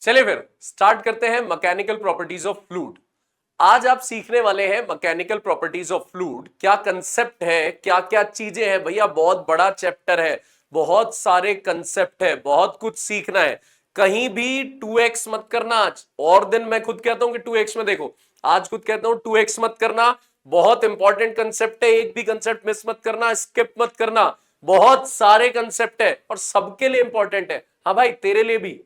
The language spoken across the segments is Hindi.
चलिए फिर स्टार्ट करते हैं मैकेनिकल प्रॉपर्टीज ऑफ फ्लूइड। आज आप सीखने वाले हैं मैकेनिकल प्रॉपर्टीज ऑफ फ्लूइड, क्या कंसेप्ट है, क्या क्या चीजें हैं। भैया बहुत बड़ा चैप्टर है, बहुत सारे कंसेप्ट है, बहुत कुछ सीखना है। कहीं भी 2x मत करना आज, और दिन मैं खुद कहता हूं कि 2x में देखो, आज खुद कहता हूं 2x मत करना। बहुत इंपॉर्टेंट कंसेप्ट है, एक भी कंसेप्ट मिस मत करना, स्किप मत करना। बहुत सारे कंसेप्ट है और सबके लिए इंपॉर्टेंट है। हाँ भाई, तेरे लिए भी।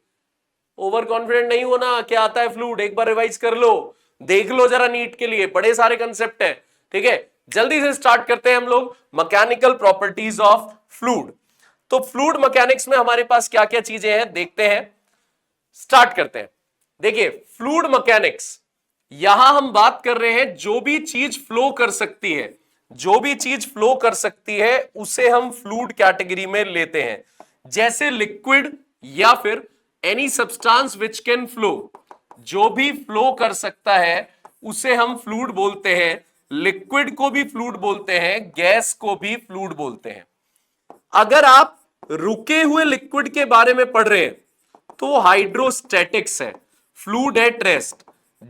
ओवर कॉन्फिडेंट नहीं होना क्या आता है फ्लूइड, एक बार रिवाइज कर लो, देख लो जरा नीट के लिए, बड़े सारे कंसेप्ट है। ठीक है, जल्दी से स्टार्ट करते हैं हम लोग मैकेनिकल प्रॉपर्टीज ऑफ फ्लूइड। तो फ्लूइड मैकेनिक्स में हमारे पास क्या क्या चीजें हैं देखते हैं, स्टार्ट करते हैं। देखिए फ्लूइड मैकेनिक्स, यहां हम बात कर रहे हैं जो भी चीज फ्लो कर सकती है, जो भी चीज फ्लो कर सकती है उसे हम फ्लूइड कैटेगरी में लेते हैं। जैसे लिक्विड या फिर any substance which can flow, जो भी फ्लो कर सकता है उसे हम फ्लूइड बोलते हैं। लिक्विड को भी फ्लूइड बोलते हैं, गैस को भी फ्लूइड बोलते हैं। अगर आप रुके हुए लिक्विड के बारे में पढ़ रहे हैं तो वो हाइड्रोस्टैटिक्स है, फ्लूइड एट रेस्ट।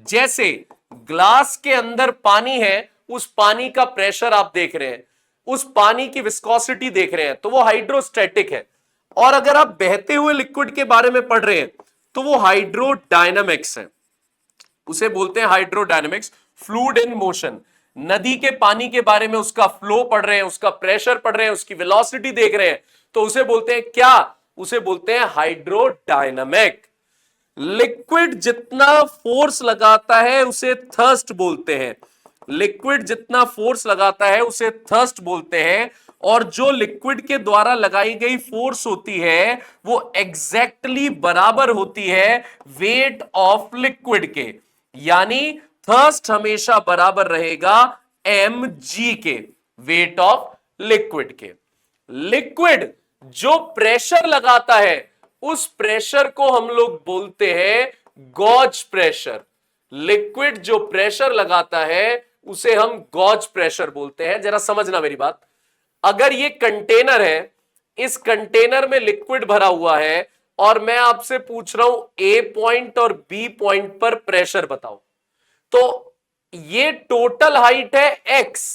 जैसे ग्लास के अंदर पानी है, उस पानी का प्रेशर आप देख रहे हैं, उस पानी की विस्कोसिटी देख रहे हैं, तो वो हाइड्रोस्टैटिक है। और अगर आप बहते हुए लिक्विड के बारे में पढ़ रहे हैं तो वो हाइड्रोडायनामिक्स है, उसे बोलते हैं हाइड्रोडायनामिक्स, फ्लूइड इन मोशन। नदी के पानी के बारे में उसका फ्लो पढ़ रहे हैं, उसका प्रेशर पढ़ रहे हैं, उसकी वेलोसिटी देख रहे हैं, तो उसे बोलते हैं क्या, उसे बोलते हैं हाइड्रोडायनामिक। लिक्विड जितना फोर्स लगाता है उसे थर्स्ट बोलते हैं, लिक्विड जितना फोर्स लगाता है उसे थर्स्ट बोलते हैं। और जो लिक्विड के द्वारा लगाई गई फोर्स होती है वो एग्जैक्टली बराबर होती है वेट ऑफ लिक्विड के, यानी थर्स्ट हमेशा बराबर रहेगा mg के, वेट ऑफ लिक्विड के। लिक्विड जो प्रेशर लगाता है उस प्रेशर को हम लोग बोलते हैं गॉज प्रेशर। लिक्विड जो प्रेशर लगाता है उसे हम गॉज प्रेशर बोलते हैं। जरा समझना मेरी बात, अगर ये कंटेनर है, इस कंटेनर में लिक्विड भरा हुआ है और मैं आपसे पूछ रहा हूं ए पॉइंट और बी पॉइंट पर प्रेशर बताओ, तो ये टोटल हाइट है x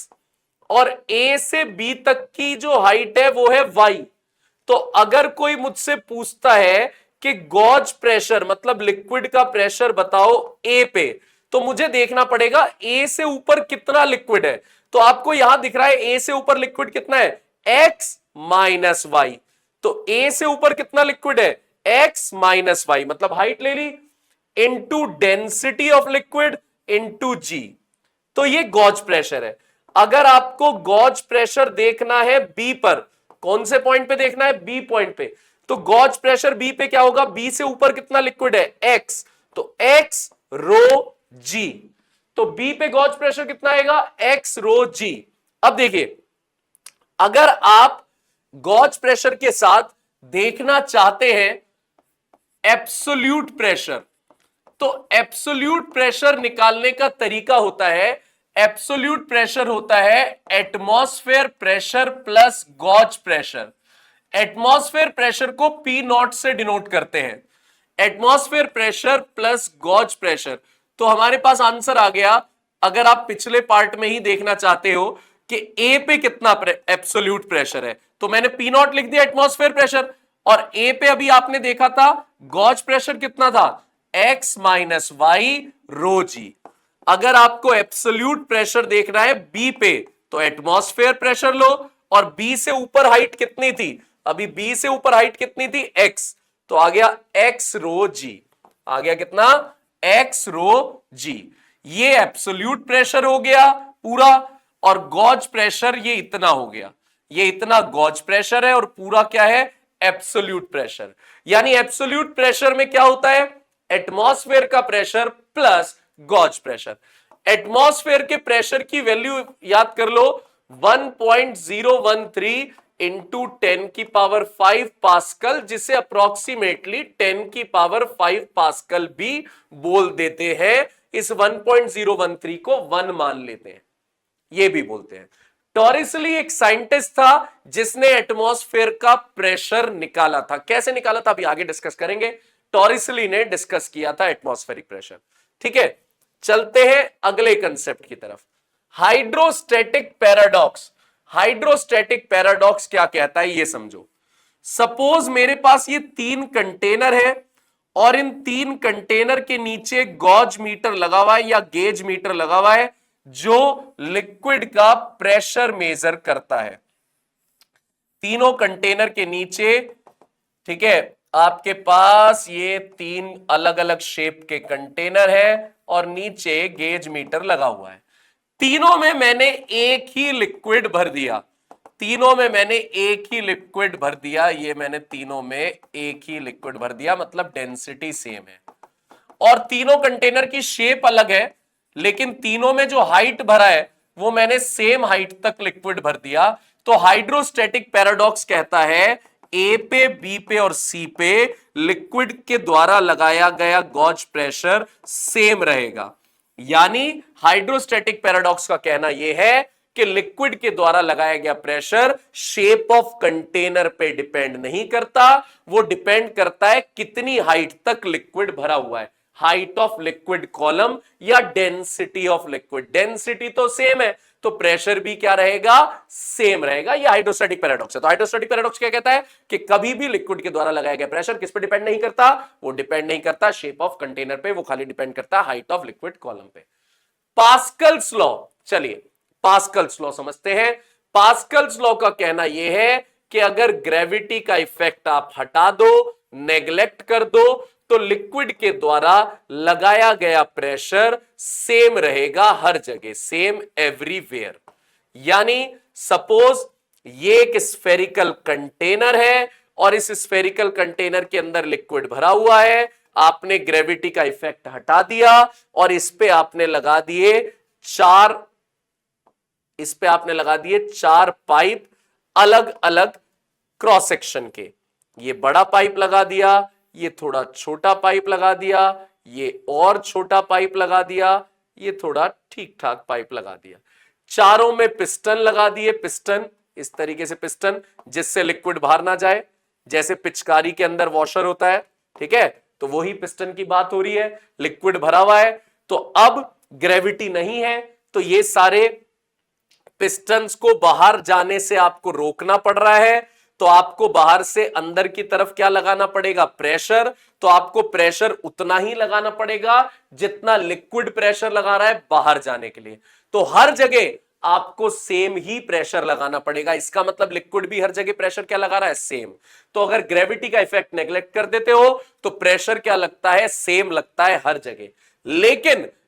और a से b तक की जो हाइट है वो है y। तो अगर कोई मुझसे पूछता है कि गॉज प्रेशर मतलब लिक्विड का प्रेशर बताओ a पे, तो मुझे देखना पड़ेगा a से ऊपर कितना लिक्विड है। तो आपको यहां दिख रहा है a से ऊपर लिक्विड कितना है, x माइनस वाई। तो a से ऊपर कितना लिक्विड है, x माइनस वाई, मतलब हाइट ले ली into density of liquid into G. तो ये गॉज प्रेशर है। अगर आपको गॉज प्रेशर देखना है बी पर, कौन से पॉइंट पे देखना है, बी पॉइंट पे, तो गॉज प्रेशर बी पे क्या होगा, बी से ऊपर कितना लिक्विड है, एक्स, तो एक्स रो जी। तो बी पे गॉज प्रेशर कितना आएगा, एक्स रो जी। अब देखिए, अगर आप गॉज प्रेशर के साथ देखना चाहते हैं एब्सोल्यूट प्रेशर, तो एब्सोल्यूट प्रेशर निकालने का तरीका होता है, एब्सोल्यूट प्रेशर होता है atmosphere pressure plus gauge pressure. Atmosphere pressure को पी नॉट से डिनोट करते हैं, atmosphere pressure plus gauge pressure. तो हमारे पास आंसर आ गया। अगर आप पिछले पार्ट में ही देखना चाहते हो कि ए पे कितना एब्सोल्यूट प्रेशर है, तो मैंने पी नॉट लिख दिया एटमॉस्फेयर प्रेशर, और ए पे अभी आपने देखा था गॉज प्रेशर कितना था, एक्स माइनस वाई रो जी। अगर आपको एब्सोल्यूट प्रेशर देखना है बी पे, तो एटमॉस्फेयर प्रेशर लो, और बी से ऊपर हाइट कितनी थी, अभी बी से ऊपर हाइट कितनी थी, एक्स, तो आ गया एक्स रो जी, आ गया कितना, एक्स रो जी। ये एब्सोल्यूट प्रेशर हो गया पूरा, और गॉज प्रेशर ये इतना हो गया, ये इतना गॉज प्रेशर है, और पूरा क्या है, एब्सोल्यूट प्रेशर। यानी एब्सोल्यूट प्रेशर में क्या होता है, एटमॉस्फेयर का pressure plus gauge pressure. Atmosphere के प्रेशर की वैल्यू याद कर लो, 1.013 इंटू 10⁵ पास्कल, जिसे अप्रोक्सीमेटली 10⁵ पास्कल भी बोल देते हैं। इस 1.013 को 1 मान लेते हैं, ये भी बोलते हैं। टॉरिसली एक साइंटिस्ट था जिसने एटमॉस्फेयर का प्रेशर निकाला था। कैसे निकाला था अभी आगे डिस्कस करेंगे, टॉरिसली ने डिस्कस किया था एटमॉस्फेरिक प्रेशर। ठीक है, चलते हैं अगले कंसेप्ट की तरफ, हाइड्रोस्टैटिक पैराडॉक्स। हाइड्रोस्टैटिक पैराडॉक्स क्या कहता है ये समझो। सपोज मेरे पास ये 3 कंटेनर है और इन 3 कंटेनर के नीचे गॉज मीटर लगा हुआ है या गेज मीटर लगा हुआ है जो लिक्विड का प्रेशर मेजर करता है। तीनों कंटेनर के नीचे, ठीक है, आपके पास ये 3 अलग अलग शेप के कंटेनर है और नीचे गेज मीटर लगा हुआ है। तीनों में मैंने एक ही लिक्विड भर दिया, तीनों में मैंने एक ही लिक्विड भर दिया, ये मैंने तीनों में एक ही लिक्विड भर दिया, मतलब डेंसिटी सेम है और तीनों कंटेनर की शेप अलग है, लेकिन तीनों में जो हाइट भरा है वो मैंने सेम हाइट तक लिक्विड भर दिया। तो हाइड्रोस्टैटिक पैराडॉक्स कहता है ए पे, बी पे और सी पे लिक्विड के द्वारा लगाया गया गॉज प्रेशर सेम रहेगा। यानी हाइड्रोस्टैटिक पैराडॉक्स का कहना यह है कि लिक्विड के द्वारा लगाया गया प्रेशर शेप ऑफ कंटेनर पे डिपेंड नहीं करता, वो डिपेंड करता है कितनी हाइट तक लिक्विड भरा हुआ है, हाइट ऑफ लिक्विड कॉलम या डेंसिटी ऑफ लिक्विड। डेंसिटी तो सेम है तो प्रेशर भी क्या रहेगा, सेम रहेगा। ये हाइड्रोस्टैटिक पैराडॉक्स है। तो हाइड्रोस्टैटिक पैराडॉक्स क्या कहता है कि कभी भी लिक्विड के द्वारा लगाया गया प्रेशर किस पे डिपेंड नहीं करता, वो डिपेंड नहीं करता शेप ऑफ कंटेनर पे, वो खाली डिपेंड करता है हाइट ऑफ लिक्विड कॉलम पे। पास्कल्स लॉ, चलिए पास्कल्स लॉ समझते हैं। पास्कल्स लॉ का कहना यह है कि अगर ग्रेविटी का इफेक्ट आप हटा दो, नेग्लेक्ट कर दो, तो लिक्विड के द्वारा लगाया गया प्रेशर सेम रहेगा हर जगह, सेम एवरीवेयर। यानी सपोज ये एक स्फेरिकल कंटेनर है और इस स्फेरिकल कंटेनर के अंदर लिक्विड भरा हुआ है, आपने ग्रेविटी का इफेक्ट हटा दिया और इस पे आपने लगा दिए चार पाइप अलग अलग क्रॉस सेक्शन के। ये बड़ा पाइप लगा दिया, ये थोड़ा छोटा पाइप लगा दिया, ये और छोटा पाइप लगा दिया, ये थोड़ा ठीक ठाक पाइप लगा दिया। चारों में पिस्टन लगा दिए, पिस्टन इस तरीके से पिस्टन जिससे लिक्विड बाहर ना जाए, जैसे पिचकारी के अंदर वॉशर होता है, ठीक है, तो वही पिस्टन की बात हो रही है। लिक्विड भरा हुआ है तो अब ग्रेविटी नहीं है तो ये सारे पिस्टन्स को बाहर जाने से आपको रोकना पड़ रहा है, तो आपको बाहर से अंदर की तरफ क्या लगाना पड़ेगा, प्रेशर। तो आपको प्रेशर उतना ही लगाना पड़ेगा जितना लिक्विड प्रेशर लगा रहा है बाहर जाने के लिए। तो हर जगह आपको सेम ही प्रेशर लगाना पड़ेगा। इसका मतलब लिक्विड भी हर जगह प्रेशर क्या लगा रहा है, सेम। तो अगर ग्रेविटी का इफेक्ट नेग्लेक्ट कर देते हो तो प्रेशर क्या लगता है, सेम लगता है हर जगह।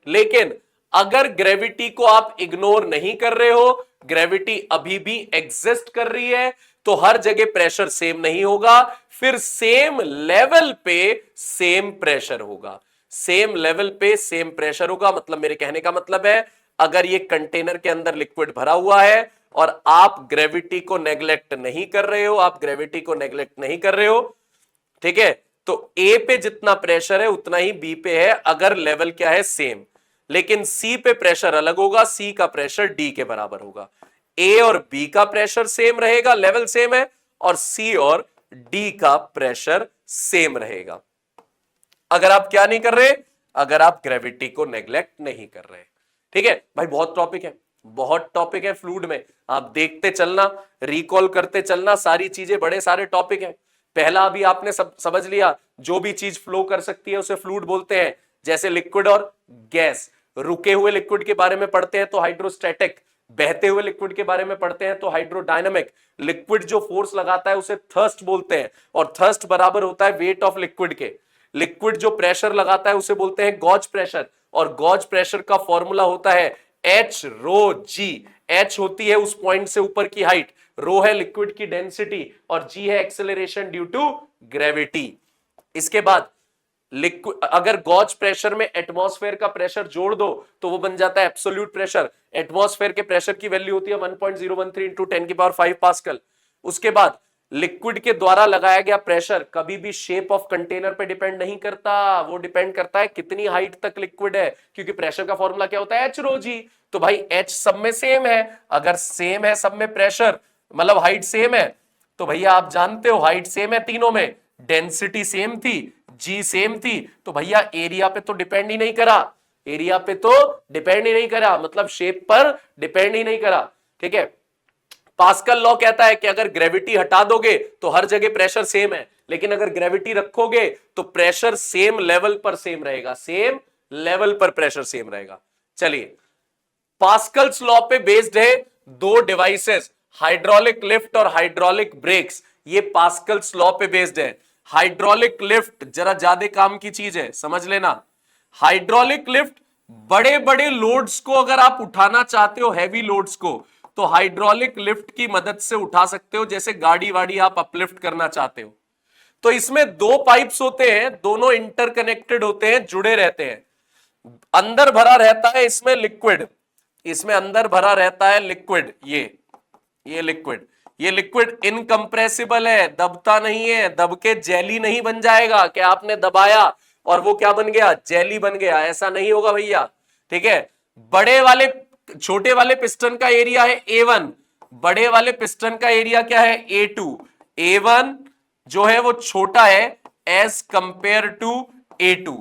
लेकिन अगर ग्रेविटी को आप इग्नोर नहीं कर रहे हो, ग्रेविटी अभी भी एग्जिस्ट कर रही है, तो हर जगह प्रेशर सेम नहीं होगा, फिर सेम लेवल पे सेम प्रेशर होगा। सेम लेवल पे सेम प्रेशर होगा, मतलब मेरे कहने का मतलब है अगर ये कंटेनर के अंदर लिक्विड भरा हुआ है और आप ग्रेविटी को नेग्लेक्ट नहीं कर रहे हो, ठीक है, तो ए पे जितना प्रेशर है उतना ही बी पे है अगर लेवल क्या है, सेम। लेकिन सी पे प्रेशर अलग होगा, सी का प्रेशर डी के बराबर होगा। ए और बी का प्रेशर सेम रहेगा, लेवल सेम है, और सी और डी का प्रेशर सेम रहेगा अगर आप क्या नहीं कर रहे, अगर आप ग्रेविटी को नेग्लेक्ट नहीं कर रहे। ठीक है भाई, बहुत टॉपिक है फ्लूइड में, आप देखते चलना, रिकॉल करते चलना, सारी चीजें, बड़े सारे टॉपिक हैं। पहला अभी आपने समझ लिया, जो भी चीज फ्लो कर सकती है उसे फ्लूइड बोलते हैं, जैसे लिक्विड और गैस। रुके हुए लिक्विड के बारे में पढ़ते हैं तो हाइड्रोस्टैटिक, बहते हुए लिक्विड के बारे में पढ़ते हैं तो हाइड्रोडायनामिक। लिक्विड जो फोर्स लगाता है उसे थर्स्ट बोलते हैं और थर्स्ट बराबर होता है वेट ऑफ लिक्विड के। लिक्विड जो प्रेशर लगाता है उसे बोलते हैं गॉज प्रेशर, और गॉज प्रेशर का फॉर्मूला होता है एच रो जी। एच होती है उस पॉइंट से ऊपर की हाइट, रो है लिक्विड की डेंसिटी और जी है एक्सेलरेशन ड्यू टू ग्रेविटी। इसके बाद लिक्विड, अगर गॉज प्रेशर में एटमॉस्फेयर का प्रेशर जोड़ दो तो वो बन जाता है एब्सोल्यूट प्रेशर। एटमॉस्फेयर के प्रेशर की वैल्यू होती है 1.013 इंटू 10⁵ पास्कल। उसके बाद लिक्विड के द्वारा लगाया गया प्रेशर कभी भी शेप ऑफ कंटेनर पे डिपेंड नहीं करता, वो डिपेंड करता है कितनी हाइट तक लिक्विड है, क्योंकि प्रेशर का फॉर्मूला क्या होता है, एच रो जी। तो भाई एच सब में सेम है, अगर सेम है सब में प्रेशर, मतलब हाइट सेम है, तो भैया आप जानते हो हाइट सेम है तीनों में, डेंसिटी सेम थी, जी सेम थी, तो भैया एरिया पे तो डिपेंड ही नहीं करा, एरिया पे तो डिपेंड ही नहीं करा, मतलब शेप पर डिपेंड ही नहीं करा। ठीक है, पास्कल लॉ कहता है कि अगर ग्रेविटी हटा दोगे तो हर जगह प्रेशर सेम है, लेकिन अगर ग्रेविटी रखोगे तो प्रेशर सेम लेवल पर सेम रहेगा, सेम लेवल पर प्रेशर सेम रहेगा। चलिए, पास्कल्स लॉ पे बेस्ड है दो डिवाइसेस, हाइड्रोलिक लिफ्ट और हाइड्रोलिक ब्रेक्स, ये पास्कल्स लॉ पे बेस्ड है। हाइड्रोलिक लिफ्ट जरा ज्यादा काम की चीज है, समझ लेना। हाइड्रोलिक लिफ्ट, बड़े बड़े लोड्स को अगर आप उठाना चाहते हो, हैवी लोड्स को, तो हाइड्रोलिक लिफ्ट की मदद से उठा सकते हो, जैसे गाड़ी वाड़ी आप अपलिफ्ट करना चाहते हो। तो इसमें दो पाइप्स होते हैं, दोनों इंटरकनेक्टेड होते हैं, जुड़े रहते हैं। अंदर भरा रहता है इसमें लिक्विड, इसमें अंदर भरा रहता है लिक्विड, ये लिक्विड, ये लिक्विड इनकंप्रेसिबल है, दबता नहीं है, दब के जेली नहीं बन जाएगा कि आपने दबाया और वो क्या बन गया, जेली बन गया, ऐसा नहीं होगा भैया। ठीक है, बड़े वाले, छोटे वाले पिस्टन का एरिया है A1, बड़े वाले पिस्टन का एरिया क्या है, A2। A1 जो है वो छोटा है एज कंपेयर टू A2।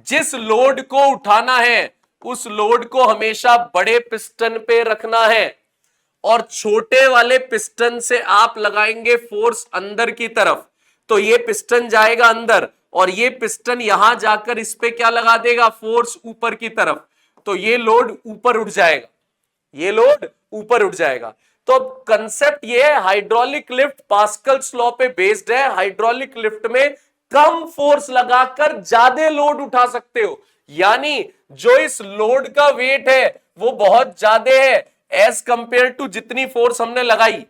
जिस लोड को उठाना है उस लोड को हमेशा बड़े पिस्टन पे रखना है, और छोटे वाले पिस्टन से आप लगाएंगे फोर्स अंदर की तरफ, तो ये पिस्टन जाएगा अंदर और ये पिस्टन यहां जाकर इस पे क्या लगा देगा, फोर्स ऊपर की तरफ, तो ये लोड ऊपर उठ जाएगा, ये लोड ऊपर उठ जाएगा। तो कंसेप्ट ये है, हाइड्रोलिक लिफ्ट पास्कल्स लॉ पे बेस्ड है। हाइड्रोलिक लिफ्ट में कम फोर्स लगाकर ज्यादा लोड उठा सकते हो, यानी जो इस लोड का वेट है वो बहुत ज्यादा है एज कंपेयर टू जितनी फोर्स हमने लगाई,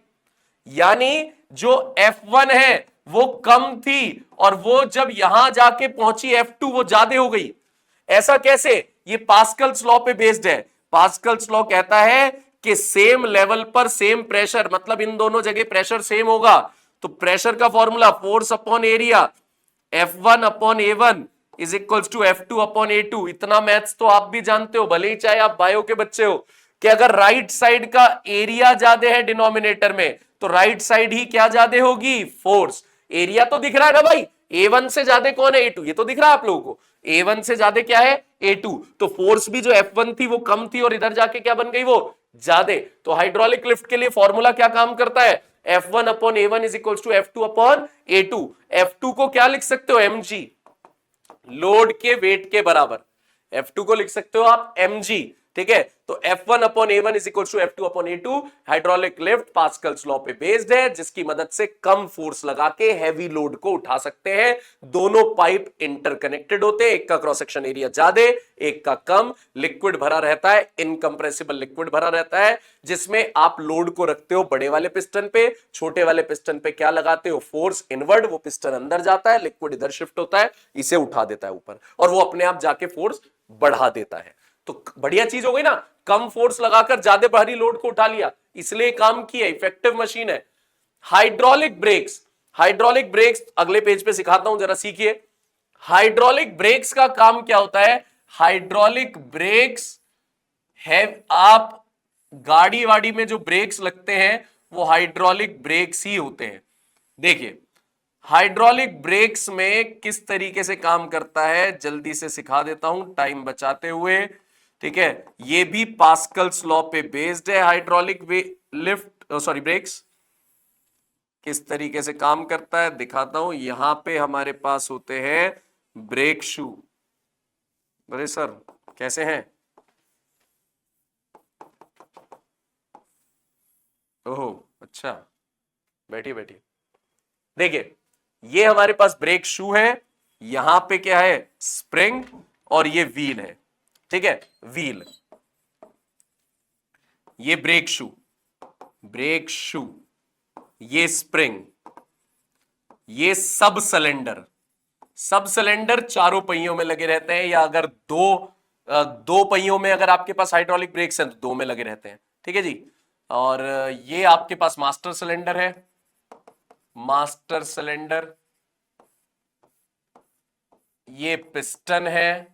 यानी जो F1 है वो कम थी और वो जब यहां जाके पहुंची F2 वो ज्यादा हो गई। ऐसा कैसे, ये पास्कल्स लॉ पे बेस्ड है। पास्कल्स लॉ कहता है कि सेम लेवल पर सेम प्रेशर, मतलब इन दोनों जगह प्रेशर सेम होगा, तो प्रेशर का formula force upon area, F1 upon A1 is equals to F2 upon A2। इतना मैथ्स तो आप भी जानते हो, भले ही चाहे आप बायो के बच्चे हो, कि अगर राइट साइड का एरिया ज्यादा है डिनोमिनेटर में, तो राइट साइड ही क्या ज्यादा होगी, फोर्स। एरिया तो दिख रहा है ना भाई, A1 से ज्यादा कौन है, A2, ये तो दिख रहा है आप लोगों को, A1 से ज्यादा क्या है, A2, तो फोर्स भी जो F1 थी वो कम थी और इधर जाके क्या बन गई, वो ज्यादा। तो हाइड्रोलिक लिफ्ट के लिए फॉर्मूला क्या काम करता है, F1 upon A1 is equal to F2 upon A2। F2 को क्या लिख सकते हो, mg, लोड के वेट के बराबर, F2 को लिख सकते हो आप mg। ठीक है, तो F1 upon A1 is equal to F2 upon A2। Hydraulic lift Pascal's law पे बेस्ड है, जिसकी मदद से कम फोर्स लगा के हैवी लोड को उठा सकते हैं। दोनों पाइप इंटरकनेक्टेड होते हैं, एक का क्रॉस सेक्शन एरिया ज्यादा, एक का कम, लिक्विड भरा रहता है, इनकंप्रेसिबल लिक्विड भरा रहता है, जिसमें आप लोड को रखते हो बड़े वाले पिस्टन पे, छोटे वाले पिस्टन पे क्या लगाते हो, फोर्स इनवर्ड, वो पिस्टन अंदर जाता है, लिक्विड इधर शिफ्ट होता है, इसे उठा देता है ऊपर, और वो अपने आप जाके फोर्स बढ़ा देता है। तो बढ़िया चीज हो गई ना, कम फोर्स लगाकर ज्यादा भारी लोड को उठा लिया, इसलिए काम की है, इफेक्टिव मशीन है। हाइड्रोलिक ब्रेक्स, हाइड्रोलिक ब्रेक्स अगले पेज पे सिखाता हूं, जरा सीखिए। हाइड्रोलिक ब्रेक्स का काम क्या होता है, हाइड्रोलिक ब्रेक्स है, आप गाड़ी वाड़ी में जो ब्रेक्स लगते हैं वो हाइड्रोलिक ब्रेक्स ही होते हैं। देखिए हाइड्रोलिक ब्रेक्स में किस तरीके से काम करता है, जल्दी से सिखा देता हूं टाइम बचाते हुए। ठीक है, ये भी पास्कल्स लॉ पे बेस्ड है। हाइड्रोलिक लिफ्ट सॉरी ब्रेक्स किस तरीके से काम करता है दिखाता हूं। यहां पे हमारे पास होते हैं ब्रेक शू। अरे सर कैसे हैं, ओहो अच्छा, बैठिए बैठिए। देखिए ये हमारे पास ब्रेक शू है, यहां पे क्या है, स्प्रिंग, और ये व्हील है। ठीक है, व्हील, ये ब्रेक शू, ब्रेक शू, ये स्प्रिंग, ये सब सिलेंडर, सब सिलेंडर चारों पहियों में लगे रहते हैं, या अगर दो पहियों में अगर आपके पास हाइड्रोलिक ब्रेक्स हैं तो दो में लगे रहते हैं। ठीक है जी, और ये आपके पास मास्टर सिलेंडर है, मास्टर सिलेंडर, ये पिस्टन है,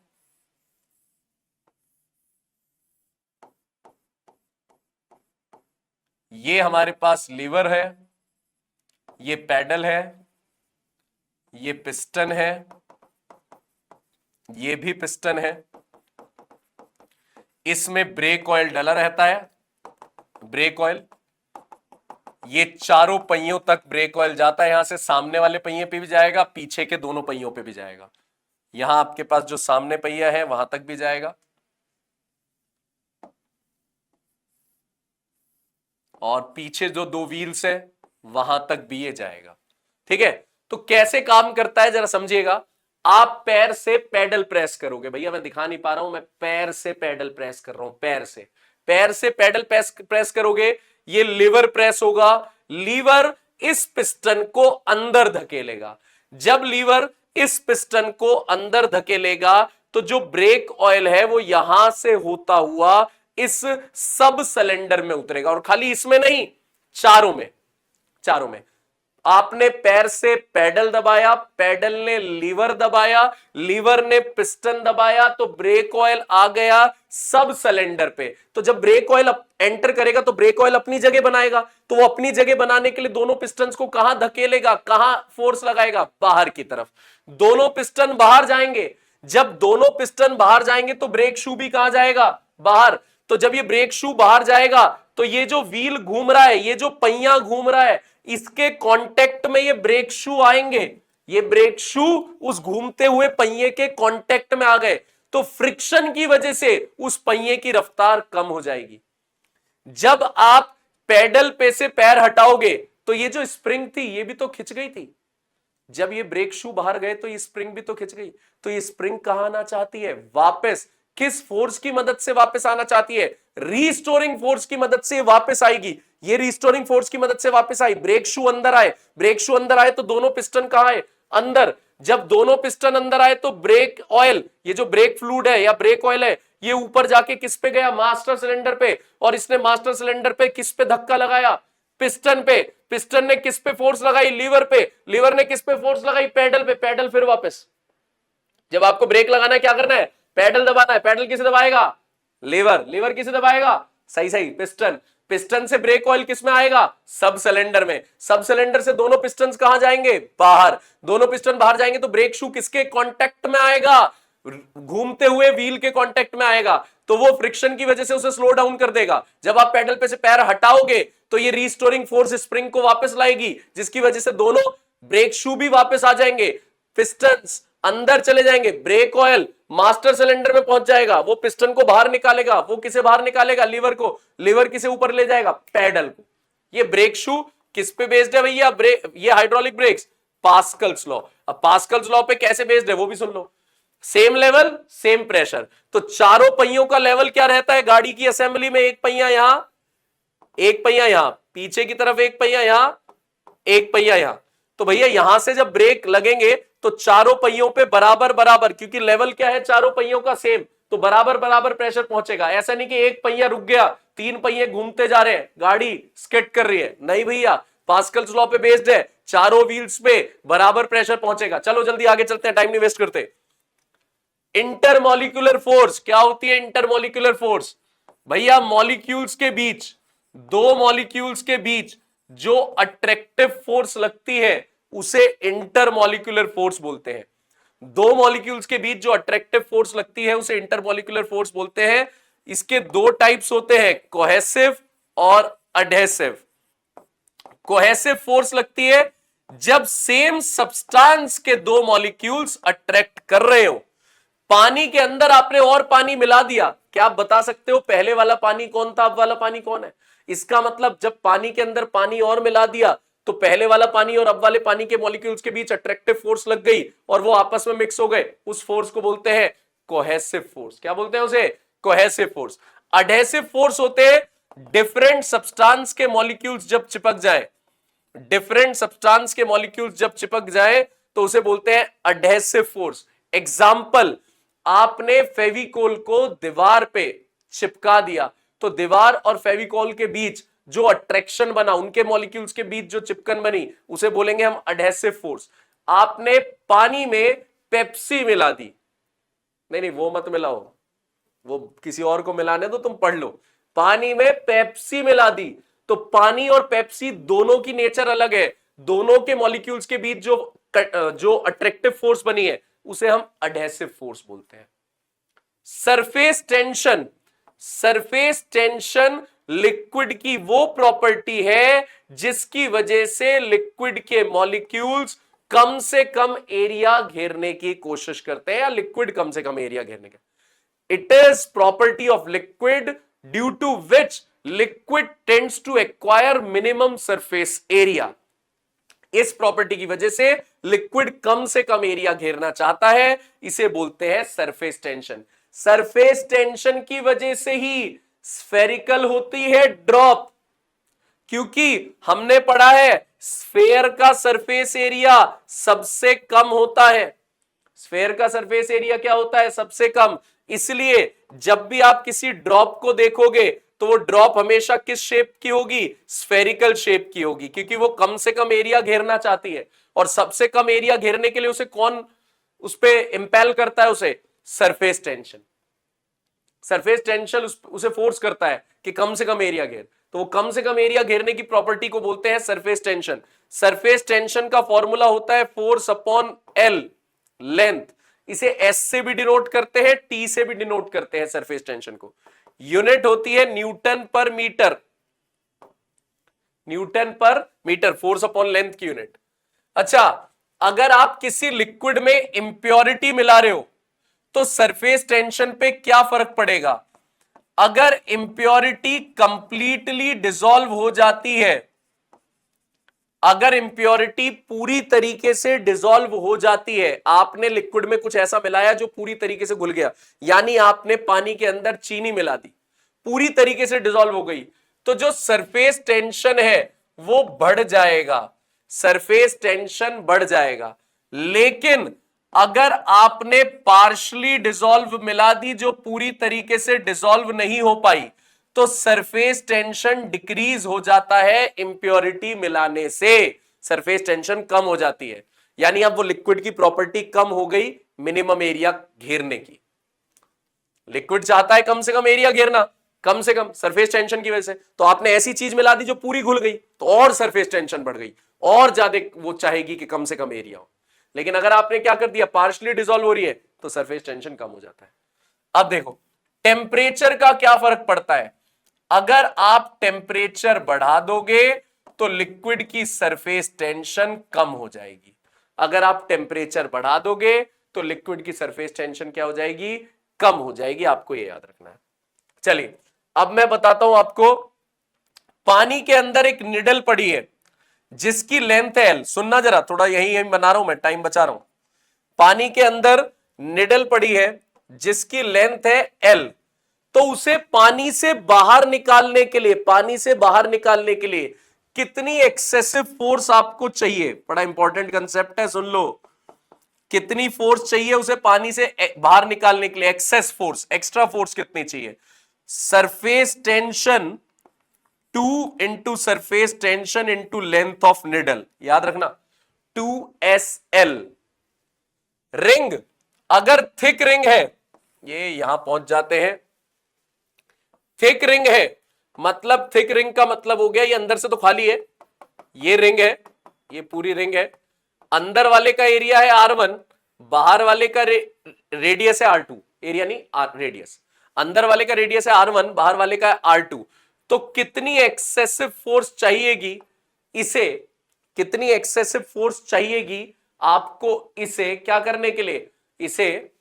ये हमारे पास लीवर है, ये पैडल है, ये पिस्टन है, ये भी पिस्टन है, इसमें ब्रेक ऑयल डला रहता है, ब्रेक ऑयल। ये चारों पहियों तक ब्रेक ऑयल जाता है, यहां से सामने वाले पहिए पे भी जाएगा, पीछे के दोनों पहियों पे भी जाएगा। यहां आपके पास जो सामने पहिया है वहां तक भी जाएगा, और पीछे जो दो व्हील्स है वहां तक भी ये जाएगा। ठीक है, तो कैसे काम करता है जरा समझिएगा। आप पैर से पेडल प्रेस करोगे, भैया मैं दिखा नहीं पा रहा हूं, मैं पैर से पेडल प्रेस कर रहा हूं, पैर से पेडल प्रेस करोगे, ये लीवर प्रेस होगा, लीवर इस पिस्टन को अंदर धकेलेगा। जब लीवर इस पिस्टन को अंदर धकेलेगा तो जो ब्रेक ऑयल है वो यहां से होता हुआ इस सब सिलेंडर में उतरेगा, और खाली इसमें नहीं, चारों में। आपने पैर से पेडल दबाया, पेडल ने लीवर दबाया, लीवर ने पिस्टन दबाया, तो ब्रेक ऑयल आ गया सब सिलेंडर पे। तो जब ब्रेक ऑयल एंटर करेगा तो ब्रेक ऑयल अपनी जगह बनाएगा, तो वो अपनी जगह बनाने के लिए दोनों पिस्टन्स को कहां धकेलेगा, कहां फोर्स लगाएगा, बाहर की तरफ। दोनों पिस्टन बाहर जाएंगे, जब दोनों पिस्टन बाहर जाएंगे तो ब्रेक शू भी कहां जाएगा, बाहर। तो जब ये ब्रेक शू बाहर जाएगा तो ये जो व्हील घूम रहा है, ये जो पहिया घूम रहा है, इसके कांटेक्ट में ये ब्रेक शू आएंगे, ये ब्रेक शू उस घूमते हुए पहिए के कांटेक्ट में आ गए, तो फ्रिक्शन की वजह से उस पहिए की रफ्तार कम हो जाएगी। जब आप पेडल पे से पैर हटाओगे तो ये जो स्प्रिंग थी ये भी तो खिंच गई थी, जब ये ब्रेक शू बाहर गए तो ये स्प्रिंग भी तो खिंच गई। तो ये स्प्रिंग कहां आना चाहती है, वापस। किस फोर्स की मदद से वापस आना चाहती है, रीस्टोरिंग फोर्स की मदद से वापस आएगी। ये रीस्टोरिंग फोर्स की मदद से वापस आई, ब्रेक शू अंदर आए, ब्रेक शू अंदर आए तो दोनों पिस्टन कहां आए, अंदर। जब दोनों पिस्टन अंदर आए तो ब्रेक ऑयल, ये जो ब्रेक फ्लूइड है या ब्रेक ऑयल है, ये ऊपर जाके किस पे गया, मास्टर सिलेंडर पे, और इसने मास्टर सिलेंडर पे किस पे धक्का लगाया, पिस्टन पे। पिस्टन ने किस पे फोर्स लगाई, लीवर पे। लीवर ने किस पे फोर्स लगाई, पेडल पे। पेडल फिर वापस। जब आपको ब्रेक लगाना है क्या करना है, पेडल दबाना है। पेडल किसे दबाएगा, लीवर। लीवर किसे दबाएगा, सही पिस्टन। पिस्टन से ब्रेक ऑयल किस में आएगा, सब सिलेंडर में। सब सिलेंडर से दोनों पिस्टन कहां जाएंगे, बाहर। दोनों पिस्टन बाहर जाएंगे तो ब्रेक शू किसके कांटेक्ट में आएगा, घूमते हुए व्हील के कांटेक्ट में आएगा, तो वो फ्रिक्शन की वजह से उसे स्लो डाउन कर देगा। जब आप पेडल पे से पैर हटाओगे तो ये रीस्टोरिंग फोर्स स्प्रिंग को वापस लाएगी, जिसकी वजह से दोनों ब्रेक शू भी वापस आ जाएंगे, पिस्टन्स अंदर चले जाएंगे, ब्रेक ऑयल मास्टर सिलेंडर में पहुंच जाएगा, वो पिस्टन को बाहर निकालेगा। वो किसे बाहर निकालेगा, लीवर को। लीवर किसे ऊपर ले जाएगा, पेडल को। ये ब्रेक शू किस पे बेस्ड है भैया, ये हाइड्रोलिक ब्रेक्स पास्कल्स लॉ। अब पास्कल्स लॉ पे कैसे बेस्ड है वो भी सुन लो। सेम लेवल सेम प्रेशर, तो चारों पहियों का लेवल क्या रहता है गाड़ी की असेंबली में, एक पहिया यहां, एक पहिया यहां, पीछे की तरफ एक पहिया यहां, एक पहिया यहां। तो भैया यहां से जब ब्रेक लगेंगे तो चारों पहियों पे बराबर बराबर, क्योंकि लेवल क्या है चारों पहियों का सेम, तो बराबर बराबर प्रेशर पहुंचेगा। ऐसा नहीं कि एक पहिया रुक गया, तीन पहिए घूमते जा रहे हैं, गाड़ी स्किड कर रही है, नहीं भैया। पास्कल्स लॉ पे बेस्ड है, चारों व्हील्स पे बराबर प्रेशर पहुंचेगा। चलो जल्दी आगे चलते हैं, टाइम नहीं वेस्ट करते। इंटरमॉलिक्यूलर फोर्स क्या होती है, इंटरमॉलिक्यूलर फोर्स भैया मॉलिक्यूल्स के बीच, दो मॉलिक्यूल्स के बीच जो अट्रैक्टिव फोर्स लगती है उसे इंटरमॉलिक्यूलर फोर्स बोलते हैं। दो मॉलिक्यूल्स के बीच जो अट्रैक्टिव फोर्स लगती है उसे इंटरमॉलिक्यूलर फोर्स बोलते हैं। इसके दो टाइप्स होते हैं, कोहेसिव और अडहेसिव। कोहेसिव फोर्स लगती है जब सेम सब्सटेंस के दो मॉलिक्यूल्स अट्रैक्ट कर रहे हो। पानी के अंदर आपने और पानी मिला दिया, क्या आप बता सकते हो पहले वाला पानी कौन था, अब वाला पानी कौन है? इसका मतलब जब पानी के अंदर पानी और मिला दिया तो पहले वाला पानी और अब वाले पानी के मॉलिक्यूल्स के बीच अट्रैक्टिव फोर्स लग गई और वो आपस में मिक्स हो गए। उस फोर्स को बोलते हैं कोहेसिव फोर्स। क्या बोलते हैं उसे? Cohesive force. अडहेसिव फोर्स होते हैं डिफरेंट सब्सटेंस के मॉलिक्यूल्स जब चिपक जाए, डिफरेंट सब्सटेंस के मॉलिक्यूल्स जब चिपक जाए तो उसे बोलते हैं अडहेसिव फोर्स। एग्जाम्पल, आपने फेविकोल को दीवार पे चिपका दिया तो दीवार और फेविकोल के बीच जो अट्रैक्शन बना, उनके मॉलिक्यूल्स के बीच जो चिपकन बनी, उसे बोलेंगे हम अडहेसिव फोर्स। आपने पानी में पेप्सी मिला दी, नहीं वो मत मिलाओ, वो किसी और को मिलाने दो, तुम पढ़ लो। पानी में पेप्सी मिला दी तो पानी और पेप्सी दोनों की नेचर अलग है, दोनों के मॉलिक्यूल्स के बीच जो अट्रैक्टिव फोर्स बनी है उसे हम अडहेसिव फोर्स बोलते हैं। Surface tension, surface tension liquid की वो प्रॉपर्टी है जिसकी वजह से लिक्विड के मॉलिक्यूल्स कम से कम एरिया घेरने की कोशिश करते हैं, या लिक्विड कम से कम एरिया घेरने का। It is property of liquid due to which liquid tends to acquire minimum surface area. इस प्रॉपर्टी की वजह से लिक्विड कम से कम एरिया घेरना चाहता है, इसे बोलते हैं सरफेस टेंशन। सरफेस टेंशन की वजह से ही स्फेरिकल होती है ड्रॉप, क्योंकि हमने पढ़ा है स्फेयर का सरफेस एरिया सबसे कम होता है। स्फेयर का सरफेस एरिया क्या होता है? सबसे कम। इसलिए जब भी आप किसी ड्रॉप को देखोगे तो वो ड्रॉप हमेशा किस शेप की होगी? स्फेरिकल शेप की होगी, क्योंकि वो कम से कम एरिया घेरना चाहती है। और सबसे कम एरिया घेरने के लिए उसे कौन उस पे इंपेल करता है? उसे सरफेस टेंशन। सरफेस टेंशन उसे फोर्स करता है कि कम से कम एरिया घेर, तो वो कम से कम एरिया घेरने की प्रॉपर्टी को बोलते हैं सरफेस टेंशन। सरफेस टेंशन का फॉर्मूला होता है फोर्स अपॉन एल, लेंथ। इसे एस से भी डिनोट करते हैं, टी से भी डिनोट करते हैं सरफेस टेंशन को। यूनिट होती है न्यूटन पर मीटर, न्यूटन पर मीटर, फोर्स अपॉन लेंथ की यूनिट। अच्छा, अगर आप किसी लिक्विड में इंप्योरिटी मिला रहे हो तो सरफेस टेंशन पे क्या फर्क पड़ेगा? अगर इंप्योरिटी कंप्लीटली डिसॉल्व हो जाती है, अगर इंप्योरिटी पूरी तरीके से डिसॉल्व हो जाती है, आपने लिक्विड में कुछ ऐसा मिलाया जो पूरी तरीके से घुल गया, यानी आपने पानी के अंदर चीनी मिला दी, पूरी तरीके से डिसॉल्व हो गई, तो जो सरफेस टेंशन है वो बढ़ जाएगा, सरफेस टेंशन बढ़ जाएगा। लेकिन अगर आपने पार्शली डिसॉल्व मिला दी जो पूरी तरीके से डिसॉल्व नहीं हो पाई, तो सरफेस टेंशन डिक्रीज हो जाता है। इंप्योरिटी मिलाने से सरफेस टेंशन कम हो जाती है, यानी अब वो लिक्विड की प्रॉपर्टी कम हो गई मिनिमम एरिया घेरने की। लिक्विड चाहता है कम से कम एरिया घेरना, कम से कम सरफेस टेंशन की वजह से, तो आपने ऐसी चीज मिला दी जो पूरी घुल गई, तो और सरफेस टेंशन बढ़ गई, और ज्यादा वो चाहेगी कि कम से कम एरिया हो। लेकिन अगर आपने क्या कर दिया, पार्शली डिसॉल्व हो रही है, तो सरफेस टेंशन कम हो जाता है। अब देखो टेम्परेचर का क्या फर्क पड़ता है। अगर आप टेम्परेचर बढ़ा दोगे तो लिक्विड की सरफेस टेंशन कम हो जाएगी, अगर आप टेम्परेचर बढ़ा दोगे तो लिक्विड की सरफेस टेंशन क्या हो जाएगी? कम हो जाएगी। आपको यह याद रखना है। चलिए अब मैं बताता हूं आपको, पानी के अंदर एक निडल पड़ी है जिसकी लेंथ है एल। सुनना जरा, थोड़ा यही बना रहा हूं मैं, टाइम बचा रहा हूं। पानी के अंदर निडल पड़ी है जिसकी लेंथ है एल, तो उसे पानी से बाहर निकालने के लिए, पानी से बाहर निकालने के लिए कितनी एक्सेसिव फोर्स आपको चाहिए? बड़ा इंपॉर्टेंट कंसेप्ट है, सुन लो। कितनी फोर्स चाहिए उसे पानी से बाहर निकालने के लिए? एक्सेस फोर्स, एक्स्ट्रा फोर्स कितनी चाहिए? Surface tension 2 into surface tension into length of needle, याद रखना 2SL। रिंग अगर थिक रिंग है, ये यहां पहुंच जाते हैं, थिक रिंग है, मतलब थिक रिंग का मतलब हो गया ये अंदर से तो खाली है, ये रिंग है, ये पूरी रिंग है, अंदर वाले का एरिया है R1, बाहर वाले का रेडियस है R2, एरिया नहीं रेडियस, अंदर वाले का रेडियस है R1, बाहर वाले का R2। तो कितनी एक्सेसिव फोर्स चाहिएगी इसे, कितनी एक्सेसिव फोर्स चाहिएगी आपको इसे क्या करने के लिए? इसे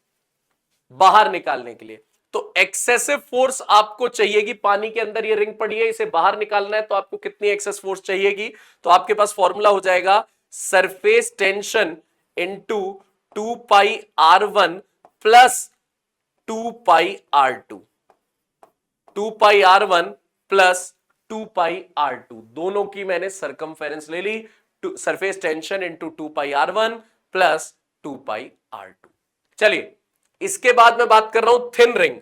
बाहर निकालने के लिए। तो एक्सेसिव फोर्स आपको चाहिएगी, पानी के अंदर ये रिंग पड़ी है, इसे बाहर निकालना है, तो आपको कितनी एक्सेस फोर्स चाहिएगी? तो आपके पास फॉर्मूला हो जाएगा सरफेस टेंशन इंटू 2 पाई R1 प्लस 2 पाई R2, 2 पाई R1 प्लस 2 पाई R2, दोनों की मैंने सरकमफेरेंस ले ली। सरफेस टेंशन इंटू 2 पाई R1 प्लस 2 पाई R2। चलिए इसके बाद मैं बात कर रहा हूं थिन रिंग,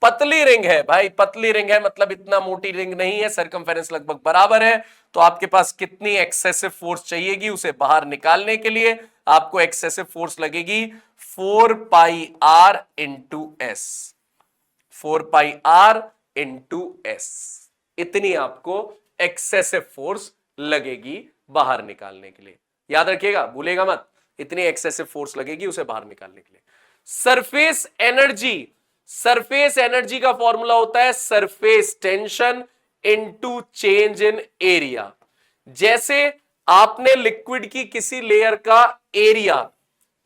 पतली रिंग है भाई, पतली रिंग है मतलब इतना मोटी रिंग नहीं है, सरकमफेरेंस लगभग बराबर है, तो आपके पास कितनी एक्सेसिव फोर्स चाहिएगी उसे बाहर निकालने के लिए? आपको एक्सेसिव फोर्स लगेगी 4 पाई R इंटू एस, 4 पाई R इंटू एस, इतनी आपको एक्सेसिव फोर्स लगेगी बाहर निकालने के लिए। याद रखिएगा, भूलेगा मत, इतनी एक्सेसिव फोर्स लगेगी उसे बाहर निकालने के लिए। सरफेस एनर्जी का फॉर्मूला होता है surface tension into change in area. जैसे आपने लिक्विड की किसी लेयर का एरिया,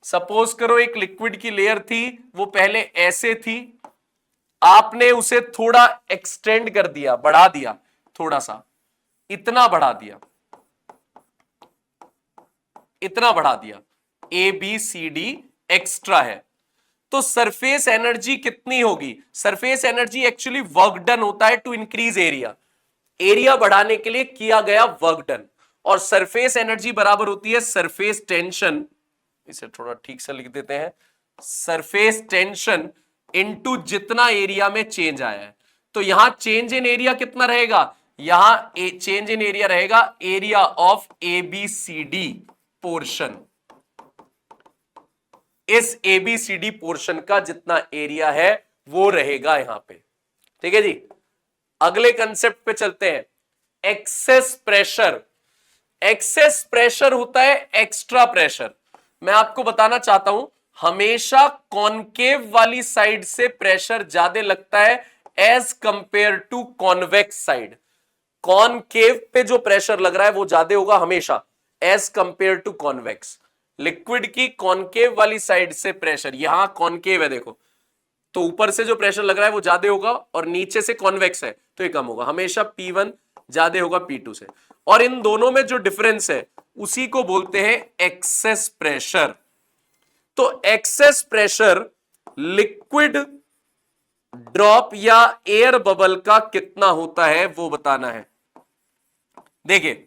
सपोज करो एक लिक्विड की लेयर थी, वो पहले ऐसे थी, आपने उसे थोड़ा एक्सटेंड कर दिया, बढ़ा दिया, थोड़ा सा इतना बढ़ा दिया, इतना बढ़ा दिया, A B C D extra है, तो सरफेस एनर्जी कितनी होगी? Surface energy actually work done होता है टू इंक्रीज एरिया, एरिया बढ़ाने के लिए किया गया वर्क डन, और सरफेस एनर्जी बराबर होती है सरफेस टेंशन, इसे थोड़ा ठीक से लिख देते हैं, सरफेस टेंशन इनटू जितना एरिया में चेंज आया है। तो यहां चेंज इन एरिया कितना रहेगा? यहां चेंज इन एरिया रहेगा area of A B C D portion, इस एबीसीडी पोर्शन का जितना एरिया है वो रहेगा यहां पे। ठीक है जी, अगले कंसेप्ट पे चलते हैं। Excess pressure. एक्सेस प्रेशर होता है एक्स्ट्रा प्रेशर। मैं आपको बताना चाहता हूं, हमेशा कॉनकेव वाली साइड से प्रेशर ज्यादा लगता है as compared to convex side. Concave पे जो प्रेशर लग रहा है वो ज्यादा होगा हमेशा as compared to convex. Liquid की कॉनकेव वाली साइड से प्रेशर, यहां कॉनकेव है देखो, तो ऊपर से जो प्रेशर लग रहा है वो ज्यादा होगा, और नीचे से कॉन्वेक्स है तो ये कम होगा। हमेशा P1 ज्यादा होगा P2 से, और इन दोनों में जो डिफरेंस है उसी को बोलते हैं एक्सेस प्रेशर। तो एक्सेस प्रेशर लिक्विड ड्रॉप या एयर बबल का कितना होता है वो बताना है। देखिए,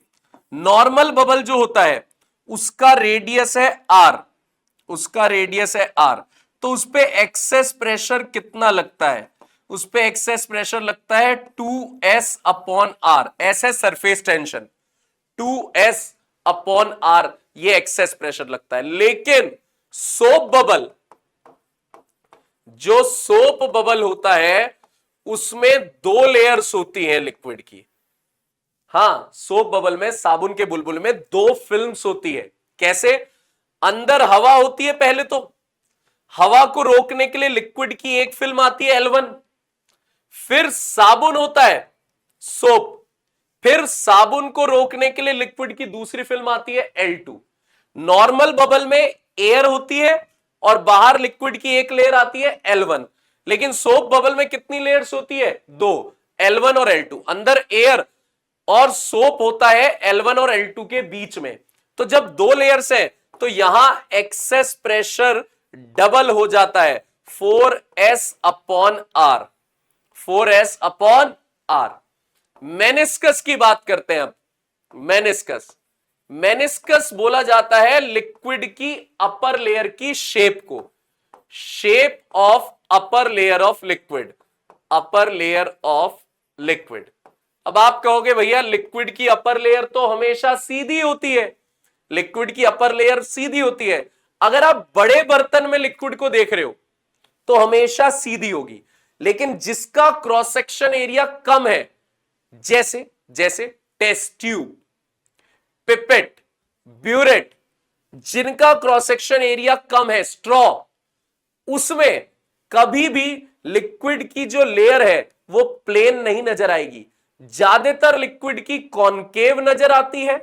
नॉर्मल बबल जो होता है उसका रेडियस है R, उसका रेडियस है R, तो उस पे एक्सेस प्रेशर कितना लगता है? उस पे एक्सेस प्रेशर लगता है 2s अपॉन R। एस है surface tension, 2s upon R ये एक्सेस प्रेशर लगता है। लेकिन सोप बबल, जो सोप बबल होता है उसमें 2 लेयर्स होती हैं लिक्विड की। हाँ, सोप बबल में, साबुन के बुलबुल में 2 फिल्म्स होती है। कैसे? अंदर हवा होती है, पहले तो हवा को रोकने के लिए लिक्विड की एक फिल्म आती है L1, फिर साबुन होता है सोप, फिर साबुन को रोकने के लिए लिक्विड की दूसरी फिल्म आती है L2। नॉर्मल बबल में एयर होती है और बाहर लिक्विड की एक लेयर आती है L1, लेकिन सोप बबल में कितनी लेयर्स होती है? 2, L1 और L2। अंदर एयर और सोप होता है L1 और L2 के बीच में। तो जब 2 लेयर्स है तो यहां एक्सेस प्रेशर डबल हो जाता है, 4s upon R, 4s upon R। Meniscus की बात करते हैं अब। मेनिस्कस, मेनिस्कस बोला जाता है लिक्विड की अपर लेयर की शेप को, shape of upper layer of liquid, upper layer of liquid. अब आप कहोगे भैया लिक्विड की अपर लेयर तो हमेशा सीधी होती है, लिक्विड की अपर लेयर सीधी होती है। अगर आप बड़े बर्तन में लिक्विड को देख रहे हो तो हमेशा सीधी होगी, लेकिन जिसका क्रॉस सेक्शन एरिया कम है, जैसे जैसे टेस्ट ट्यूब, पिपेट, ब्यूरेट, जिनका क्रॉस सेक्शन एरिया कम है, स्ट्रॉ, उसमें कभी भी लिक्विड की जो लेयर है वो प्लेन नहीं नजर आएगी। ज्यादातर लिक्विड की कॉनकेव नजर आती है,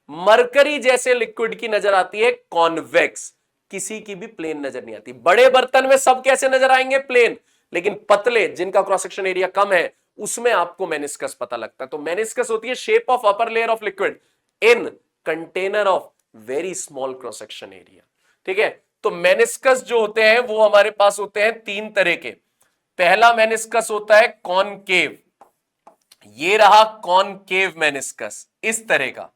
मरकरी जैसे लिक्विड की नजर आती है कॉन्वेक्स, किसी की भी प्लेन नजर नहीं आती। बड़े बर्तन में सब कैसे नजर आएंगे? प्लेन, लेकिन पतले जिनका क्रॉस सेक्शन एरिया कम है उसमें आपको मेनिस्कस पता लगता है। तो मेनिस्कस होती है shape of upper layer of liquid in container of very small cross section area. ठीक है, तो मेनिस्कस जो होते हैं वो हमारे पास होते हैं 3 तरह के। पहला मेनिस्कस होता है कॉनकेव, ये रहा कॉनकेव मेनिस्कस, इस तरह का।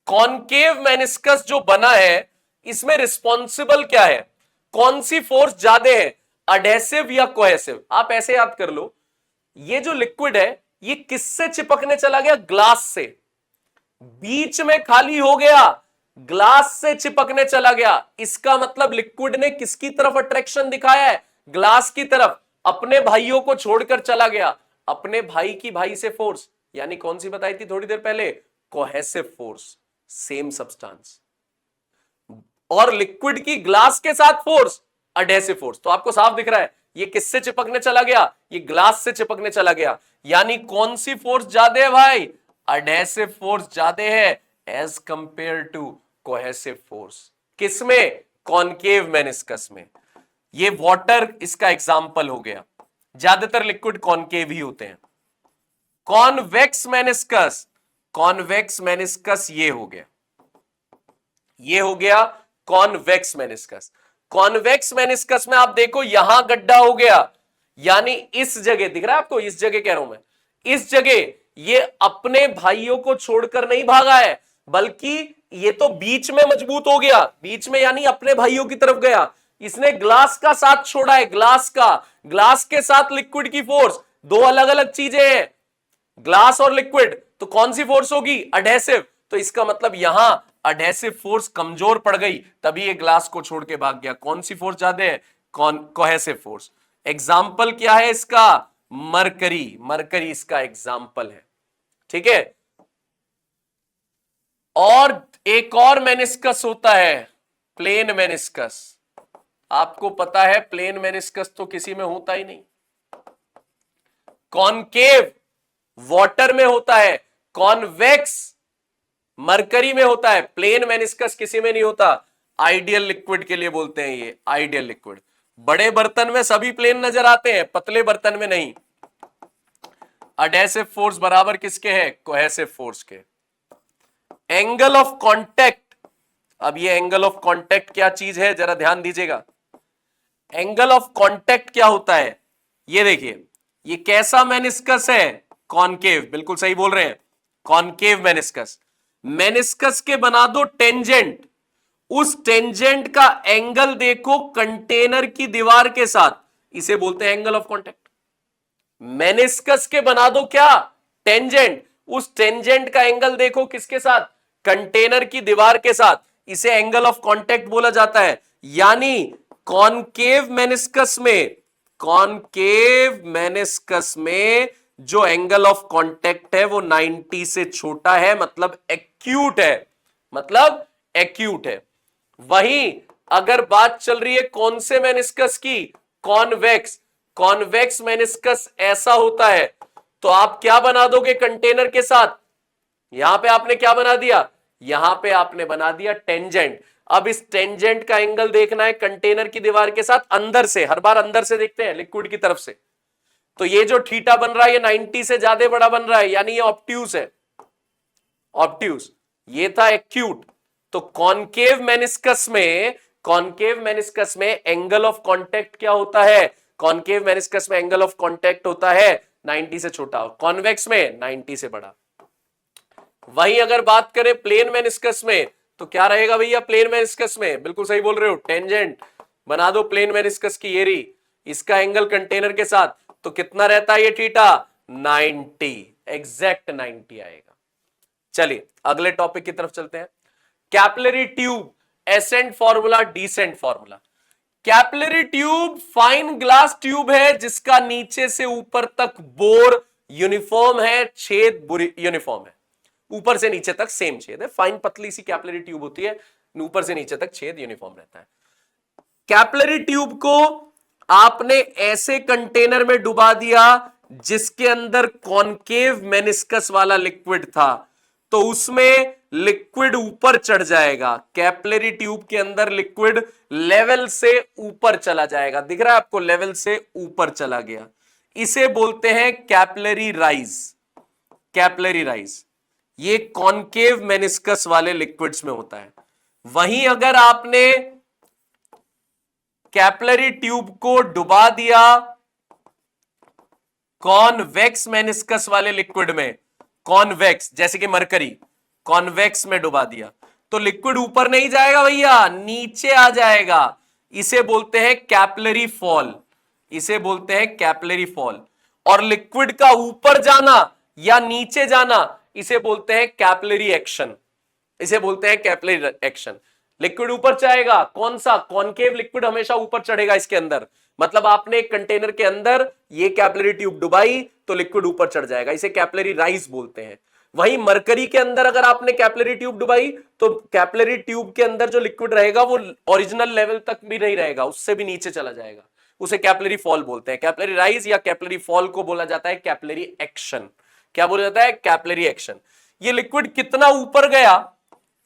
कॉनकेव मेनिस्कस जो बना है इसमें रिस्पॉन्सिबल क्या है? कौन सी फोर्स ज्यादा है, अडेसिव या कोहेसिव? आप ऐसे याद कर लो, ये जो लिक्विड है ये किससे चिपकने चला गया? ग्लास से। बीच में खाली हो गया, ग्लास से चिपकने चला गया। इसका मतलब लिक्विड ने किसकी तरफ अट्रैक्शन दिखाया है? ग्लास की तरफ। अपने भाइयों को छोड़कर चला गया, अपने भाई की भाई से फोर्स, यानी कौन सी बताई थी थोड़ी देर पहले? Cohesive force, same substance. और लिक्विड की ग्लास के साथ फोर्स अडहेसिव फोर्स। तो आपको साफ दिख रहा है ये किससे चिपकने चला गया, ये ग्लास से चिपकने चला गया। यानी कौन सी फोर्स ज्यादा है भाई, अडहेसिव फोर्स ज्यादा है as compared to cohesive force. किसमें, कॉनकेव मेनिस्कस में। ये वाटर इसका एग्जाम्पल हो गया, ज्यादातर लिक्विड कॉनकेव ही होते हैं। कॉन्वेक्स मेनिस्कस, कॉन्वेक्स मेनिस्कस ये हो गया, ये हो गया कॉन्वेक्स मेनिस्कस। कॉन्वेक्स मेनिस्कस में आप देखो यहां गड्ढा हो गया, यानी इस जगह दिख रहा है आपको, इस जगह कह रहा हूं मैं, इस जगह ये अपने भाइयों को छोड़कर नहीं भागा है, बल्कि ये तो बीच में मजबूत हो गया, बीच में यानी अपने भाइयों की तरफ गया। इसने ग्लास का साथ छोड़ा है, ग्लास का, ग्लास के साथ लिक्विड की फोर्स, दो अलग अलग चीजें हैं, ग्लास और लिक्विड। तो कौन सी फोर्स होगी, अडहेसिव। तो इसका मतलब यहां अडहेसिव फोर्स कमजोर पड़ गई, तभी ये ग्लास को छोड़ के भाग गया। कौन सी फोर्स ज्यादा है, कोहेसिव फोर्स। एग्जाम्पल क्या है इसका, मरकरी, मरकरी इसका एग्जाम्पल है, ठीक है। और एक और मेनिस्कस होता है, प्लेन मेनिस्कस। आपको पता है प्लेन मेनिस्कस तो किसी में होता ही नहीं, कॉनकेव वाटर में होता है, कॉन्वेक्स मरकरी में होता है, प्लेन मेनिस्कस किसी में नहीं होता। आइडियल लिक्विड के लिए बोलते हैं ये, आइडियल लिक्विड। बड़े बर्तन में सभी प्लेन नजर आते हैं, पतले बर्तन में नहीं। अडहेसिव फोर्स बराबर किसके है, कोहेसिव फोर्स के। एंगल ऑफ कांटेक्ट, अब ये एंगल ऑफ कांटेक्ट क्या चीज है जरा ध्यान दीजिएगा। एंगल ऑफ कांटेक्ट क्या होता है, ये देखिए, ये कैसा मेनिस्कस है, कॉनकेव, बिल्कुल सही बोल रहे हैं, कॉनकेव मेनिस्कस। मेनिस्कस के बना दो टेंजेंट, उस टेंजेंट का एंगल देखो कंटेनर की दीवार के साथ, इसे बोलते हैं एंगल ऑफ कांटेक्ट। मेनिस्कस के बना दो क्या, टेंजेंट, उस टेंजेंट का एंगल देखो किसके साथ, कंटेनर की दीवार के साथ, इसे एंगल ऑफ कांटेक्ट बोला जाता है। यानी कॉनकेव मेनिस्कस में, कॉनकेव मेनिस्कस में जो एंगल ऑफ कांटेक्ट है वो 90 से छोटा है, मतलब एक्यूट है, मतलब एक्यूट है। वहीं अगर बात चल रही है कौन से मेनिस्कस की, कॉन्वेक्स, कॉन्वेक्स मेनिस्कस ऐसा होता है, तो आप क्या बना दोगे कंटेनर के साथ, यहां पे आपने क्या बना दिया, यहां पे आपने बना दिया टेंजेंट। अब इस टेंजेंट का एंगल देखना है कंटेनर की दीवार के साथ अंदर से, हर बार अंदर से देखते हैं लिक्विड की तरफ से, तो ये जो थीटा बन रहा है ये 90 से ज्यादा बड़ा बन रहा है, यानी ये ऑब्ट्यूज है, ऑब्ट्यूज। ये था एक्यूट। तो कॉनकेव मेनिस्कस में, कॉनकेव मेनिस्कस में एंगल ऑफ कांटेक्ट क्या होता है, कॉनकेव मेनिस्कस में एंगल ऑफ कांटेक्ट होता है 90 से छोटा, कॉन्वेक्स में 90 से बड़ा। वहीं अगर बात करें प्लेन मेनिस्कस में, तो क्या रहेगा भैया प्लेन मेनिस्कस में, बिल्कुल सही बोल रहे हो, टेंजेंट बना दो प्लेन मेनिस्कस की एरी, इसका एंगल कंटेनर के साथ, तो कितना रहता है ये थीटा, 90, एग्जैक्ट 90 आएगा। चलिए अगले टॉपिक की तरफ चलते हैं, capillary tube, ascent formula, descent formula. Capillary tube fine glass tube है जिसका नीचे से ऊपर तक बोर यूनिफॉर्म है, छेद यूनिफॉर्म है, ऊपर से नीचे तक सेम छेद है, फाइन पतली सी कैपिलरी ट्यूब होती है, ऊपर से नीचे तक छेद यूनिफॉर्म रहता है। कैपिलरी ट्यूब को आपने ऐसे कंटेनर में डुबा दिया जिसके अंदर कॉनकेव मेनिस्कस वाला लिक्विड था, तो उसमें लिक्विड ऊपर चढ़ जाएगा, कैपिलरी ट्यूब के अंदर लिक्विड लेवल से ऊपर चला जाएगा, दिख रहा है आपको, लेवल से ऊपर चला गया, इसे बोलते हैं कैपिलरी राइज, कैपिलरी राइज। ये कॉनकेव मेनिस्कस वाले लिक्विड्स में होता है। वहीं अगर आपने कैपिलरी ट्यूब को डुबा दिया कॉन्वेक्स मेनिस्कस वाले लिक्विड में, कॉन्वेक्स जैसे कि मरकरी, कॉन्वेक्स में डुबा दिया, तो लिक्विड ऊपर नहीं जाएगा भैया, नीचे आ जाएगा, इसे बोलते हैं कैपिलरी फॉल, इसे बोलते हैं कैपिलरी फॉल। और लिक्विड का ऊपर जाना या नीचे जाना इसे बोलते हैं कैपिलरी एक्शन, इसे बोलते हैं कैपिलरी एक्शन। लिक्विड ऊपर जाएगा, कौन सा, कॉनकेव लिक्विड हमेशा ऊपर चढ़ेगा इसके अंदर, मतलब आपने एक कंटेनर के अंदर ये कैपिलरी ट्यूब डुबाई तो लिक्विड ऊपर चढ़ जाएगा, इसे कैपिलरी राइज बोलते हैं। वहीं मरकरी के अंदर अगर आपने कैपिलरी ट्यूब डुबाई तो कैपिलरी ट्यूब के अंदर जो लिक्विड रहेगा वो ओरिजिनल लेवल तक भी नहीं रहेगा, उससे भी नीचे चला जाएगा, उसे कैपिलरी फॉल बोलते हैं। कैपिलरी राइज या कैपिलरी फॉल को बोला जाता है कैपिलरी एक्शन। क्या बोला जाता है? Capillary action. ये लिक्विड कितना ऊपर गया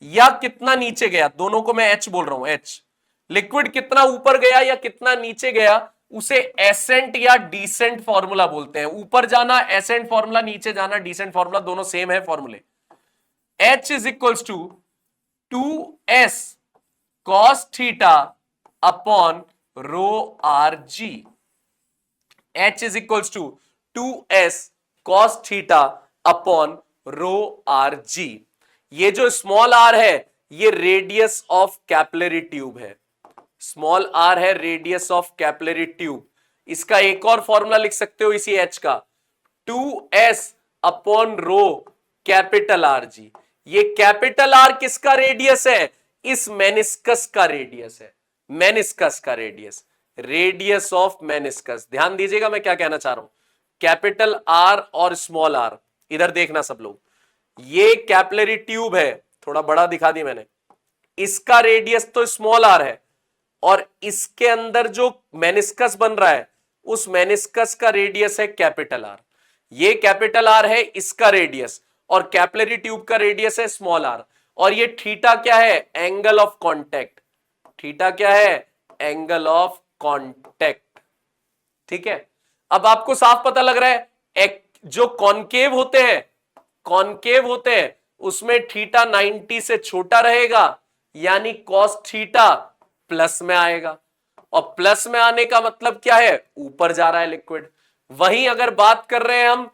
या कितना नीचे गया, दोनों को मैं एच बोल रहा हूं, एच। लिक्विड कितना ऊपर गया या कितना नीचे गया उसे एसेंट या डिसेंट फॉर्मूला बोलते हैं। ऊपर जाना एसेंट फॉर्मूला, नीचे जाना डिसेंट फॉर्मूला, दोनों सेम है फॉर्मूले। H is equals to 2s cos theta upon rho r g. H is equals to 2s cos theta upon rho r g. ये जो स्मॉल आर है ये रेडियस ऑफ कैपिलरी ट्यूब है, स्मॉल आर है रेडियस ऑफ कैपिलरी ट्यूब। इसका एक और फॉर्मूला लिख सकते हो इसी एच का, 2s upon rho capital R g. ये कैपिटल आर किसका रेडियस है? इस मेनिस्कस का रेडियस है, मेनिस्कस का रेडियस, रेडियस ऑफ मेनिस्कस। ध्यान दीजिएगा मैं क्या कहना चाह रहा हूं, कैपिटल आर और स्मॉल आर, इधर देखना सब लोग। ये कैपिलरी ट्यूब है, थोड़ा बड़ा दिखा दी मैंने, इसका रेडियस तो स्मॉल आर है और इसके अंदर जो मेनिस्कस बन रहा है उस मेनिस्कस का रेडियस है कैपिटल आर। ये कैपिटल आर है इसका रेडियस और कैपिलरी ट्यूब का रेडियस है स्मॉल आर। और ये थीटा क्या है? Angle of contact. थीटा क्या है? Angle of contact. ठीक है, अब आपको साफ पता लग रहा है जो कॉनकेव होते हैं, कॉनकेव होते हैं उसमें थीटा 90 से छोटा रहेगा, यानी कॉस थीटा प्लस में आएगा। और प्लस में आने का मतलब क्या है? ऊपर जा रहा है लिक्विड। वहीं अगर बात कर रहे हैं हम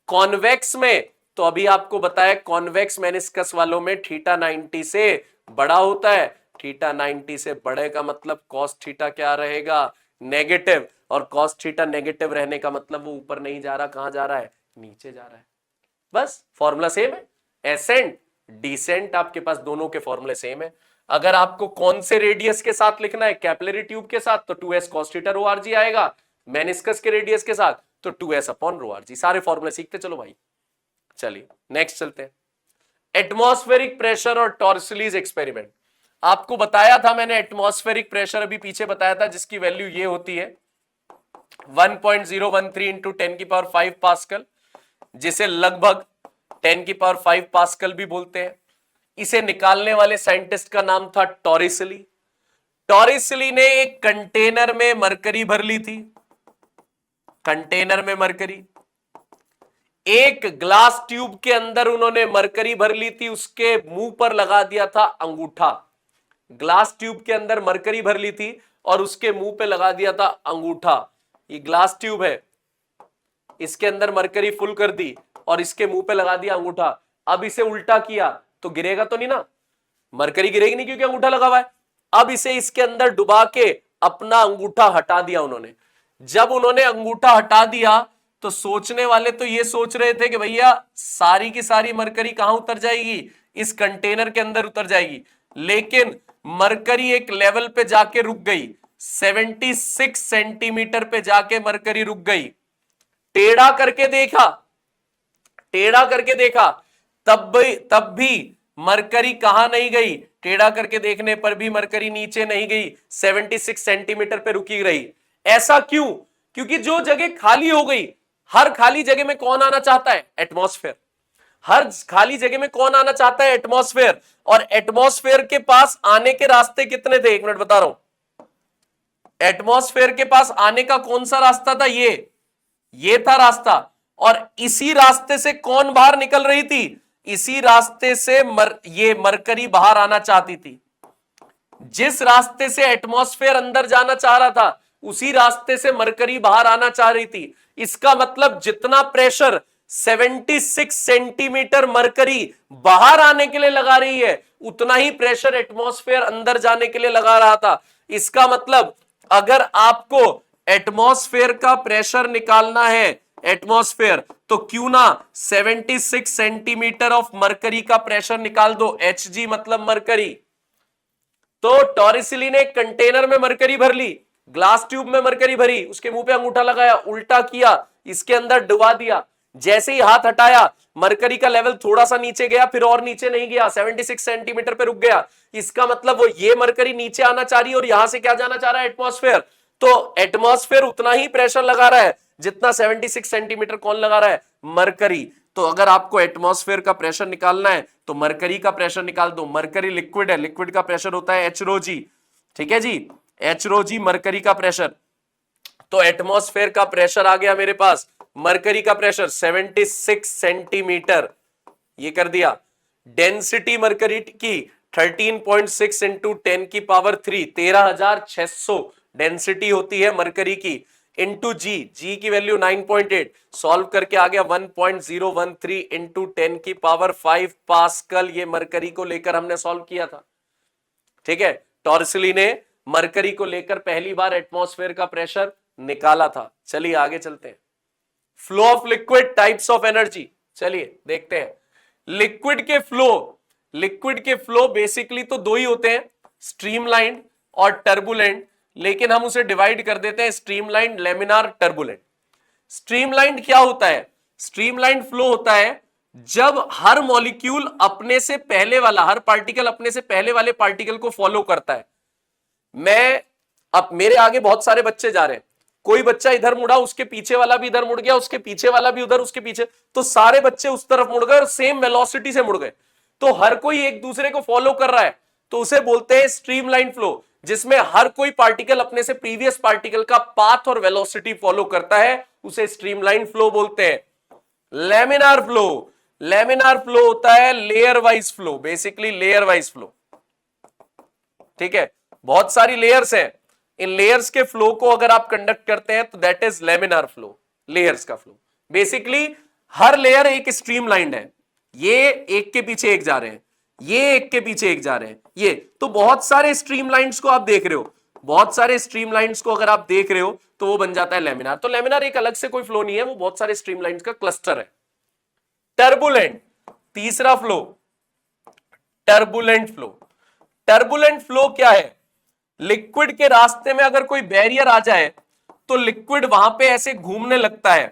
कॉन्वेक्स में, तो अभी आपको बताया कॉन्वेक्स मेनिस्कस वालों में थीटा 90 से बड़ा होता है। थीटा 90 से बड़े का मतलब कॉस थीटा क्या रहेगा? नेगेटिव। और कॉस थीटा नेगेटिव रहने का मतलब वो ऊपर नहीं जा रहा, कहां जा रहा है? नीचे जा रहा है। बस फॉर्मूला सेम है, एसेंट डिसेंट आपके पास दोनों के फॉर्मूले सेम है। अगर आपको कौन से रेडियस के साथ लिखना है, कैपिलरी ट्यूब के साथ, तो 2s cos theta rho r जी आएगा। मेनिस्कस के रेडियस के साथ तो 2s अपॉन रो आर जी। सारे फॉर्मूले सीखते चलो भाई। चलिए नेक्स्ट चलते हैं, एटमॉस्फेरिक प्रेशर और टॉर्सलीज एक्सपेरिमेंट। आपको बताया था मैंने एटमॉस्फेरिक प्रेशर अभी पीछे बताया था, जिसकी वैल्यू ये होती है 1.013 इंटू 10 की पावर 5 पास्कल, जिसे लगभग 10 की पावर 5 पास्कल भी बोलते हैं। इसे निकालने वाले साइंटिस्ट का नाम था टॉरिसली। टॉरिसली ने एक कंटेनर में मरकरी भर ली थी, कंटेनर में मरकरी, एक ग्लास ट्यूब के अंदर उन्होंने मरकरी भर ली थी, उसके मुंह पर लगा दिया था अंगूठा। ग्लास ट्यूब के अंदर मरकरी भर ली थी और उसके मुंह पे लगा दिया था अंगूठा। ये ग्लास ट्यूब है, इसके अंदर मरकरी फुल कर दी और इसके मुंह पे लगा दिया अंगूठा। अब इसे उल्टा किया तो गिरेगा तो नहीं ना, मरकरी गिरेगी नहीं क्योंकि अंगूठा लगा हुआ है। अब इसे इसके अंदर डुबा के अपना अंगूठा हटा दिया उन्होंने। जब उन्होंने अंगूठा हटा दिया तो सोचने वाले तो ये सोच रहे थे कि भैया सारी की सारी मरकरी कहां उतर जाएगी? इस कंटेनर के अंदर उतर जाएगी। लेकिन मरकरी एक लेवल पे जाके रुक गई, 76 सेंटीमीटर पे जाके मरकरी रुक गई। टेढ़ा करके देखा, टेढ़ा करके देखा, तब भी मरकरी कहां नहीं गई? टेढ़ा करके देखने पर भी मरकरी नीचे नहीं गई, 76 सेंटीमीटर पे रुकी रही। ऐसा क्यों? क्योंकि जो जगह खाली हो गई, हर खाली जगह में कौन आना चाहता है? एटमॉस्फेयर। हर खाली जगह में कौन आना चाहता है? एटमॉस्फेयर। और एटमॉस्फेयर के पास आने के रास्ते कितने थे? एक मिनट बता रहा हूं। एटमॉस्फेयर के पास आने का कौन सा रास्ता था? ये था रास्ता। और इसी रास्ते से कौन बाहर निकल रही थी? इसी रास्ते से ये मरकरी बाहर आना चाहती थी। जिस रास्ते से एटमॉस्फेयर अंदर जाना चाह रहा था उसी रास्ते से मरकरी बाहर आना चाह रही थी। इसका मतलब जितना प्रेशर 76 सेंटीमीटर मरकरी बाहर आने के लिए लगा रही है, उतना ही प्रेशर एटमॉस्फेयर अंदर जाने के लिए लगा रहा था। इसका मतलब अगर आपको एटमॉस्फेयर का प्रेशर निकालना है, एटमॉस्फेयर, तो क्यों ना 76 सेंटीमीटर ऑफ मरकरी का प्रेशर निकाल दो। Hg मतलब मरकरी। तो टॉरिसली ने कंटेनर में मरकरी भर ली, ग्लास ट्यूब में मरकरी भरी, उसके मुंह पे अंगूठा लगाया, उल्टा किया, इसके अंदर डुबा दिया। जैसे ही हाथ हटाया मरकरी का लेवल थोड़ा सा नीचे गया, फिर और नीचे नहीं गया, 76 सेंटीमीटर पे रुक गया। इसका मतलब वो ये मरकरी नीचे आना चाह रही है और यहां से क्या जाना चाह रहा है, एटमॉस्फेयर। तो एटमॉस्फेयर उतना ही प्रेशर लगा रहा है जितना 76 सेंटीमीटर कौन लगा रहा है, मरकरी। तो अगर आपको एटमॉस्फेयर का प्रेशर निकालना है तो मरकरी का प्रेशर निकाल दो। मरकरी लिक्विड है, लिक्विड का प्रेशर होता है एच रो जी, ठीक है जी, एच रो जी मरकरी का प्रेशर। तो एटमॉस्फेयर का प्रेशर आ गया मेरे पास, मरकरी का प्रेशर 76 सेंटीमीटर, ये कर दिया। डेंसिटी मरकरी की 13.6 इंटू 10 की पावर 3, 13,600 डेंसिटी होती है मरकरी की, इंटू जी, जी की वैल्यू 9.8, सॉल्व करके आ गया 1.013 इंटू 10 की पावर 5 पास्कल। ये मरकरी को लेकर हमने सॉल्व किया था, ठीक है। टॉर्सली ने मरकरी को लेकर पहली बार एटमॉस्फेयर का प्रेशर निकाला था। चलिए आगे चलते हैं। Flow of liquid, types of energy, चलिए देखते हैं। लिक्विड के फ्लो बेसिकली तो दो ही होते हैं, स्ट्रीमलाइन और टर्बुलेंट, लेकिन हम उसे डिवाइड कर देते हैं स्ट्रीमलाइन, लेमिनार, टर्बुलेंट। स्ट्रीमलाइन क्या होता है, स्ट्रीमलाइन फ्लो होता है जब हर मॉलिक्यूल अपने से पहले वाला, हर पार्टिकल अपने से पहले वाले पार्टिकल को फॉलो करता है। मैं अब मेरे आगे बहुत सारे बच्चे जा रहे हैं, कोई बच्चा इधर मुड़ा, उसके पीछे वाला भी इधर मुड़ गया, उसके पीछे वाला भी उधर, उसके पीछे, तो सारे बच्चे उस तरफ मुड़ गए और सेम वेलोसिटी से मुड़ गए, तो हर कोई एक दूसरे को फॉलो कर रहा है, तो उसे बोलते हैं स्ट्रीमलाइन फ्लो, जिसमें हर कोई पार्टिकल अपने से प्रीवियस पार्टिकल का पाथ और वेलोसिटी फॉलो करता है, उसे स्ट्रीमलाइन फ्लो बोलते हैं। लेमिनार फ्लो होता है layer wise flow, basically layer wise flow, ठीक है। बहुत सारी लेयर्स हैं, इन लेयर्स के फ्लो को अगर आप कंडक्ट करते हैं तो that is laminar flow, layers का फ्लो। बेसिकली हर लेयर एक स्ट्रीमलाइंड है, ये एक के पीछे एक जा रहे हैं, ये एक के पीछे एक जा रहे हैं, ये तो बहुत सारे स्ट्रीमलाइंड्स को आप देख रहे हो, बहुत सारे स्ट्रीमलाइंड्स को अगर आप देख रहे हो तो वो बन जाता है लेमिनार। तो लेमिनार एक अलग से कोई फ्लो नहीं है, वो बहुत सारे स्ट्रीमलाइंड्स का क्लस्टर है। टर्बुलेंट, तीसरा flow, turbulent flow. Turbulent flow क्या है, लिक्विड के रास्ते में अगर कोई बैरियर आ जाए तो लिक्विड वहां पे ऐसे घूमने लगता है,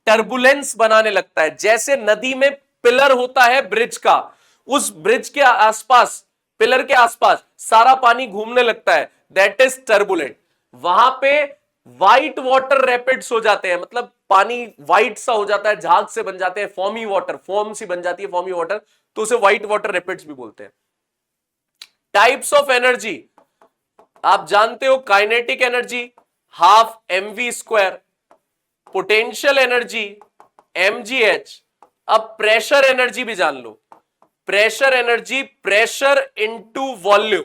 टर्बुलेंस बनाने लगता है, जैसे नदी में पिलर होता है ब्रिज का, उस ब्रिज के आसपास, पिलर के आसपास सारा पानी घूमने लगता है, दैट इज टर्बुलेंट। वहां पे व्हाइट वाटर रैपिड्स हो जाते हैं, मतलब पानी व्हाइट सा हो जाता है, झाग से बन जाते हैं, फॉर्मी वाटर, फॉर्म सी बन जाती है फॉर्मी वाटर, तो उसे व्हाइट वाटर रैपिड्स भी बोलते हैं। टाइप्स ऑफ एनर्जी आप जानते हो, kinetic energy half mv square, potential energy mgh। अब प्रेशर एनर्जी भी जान लो, pressure energy pressure into volume,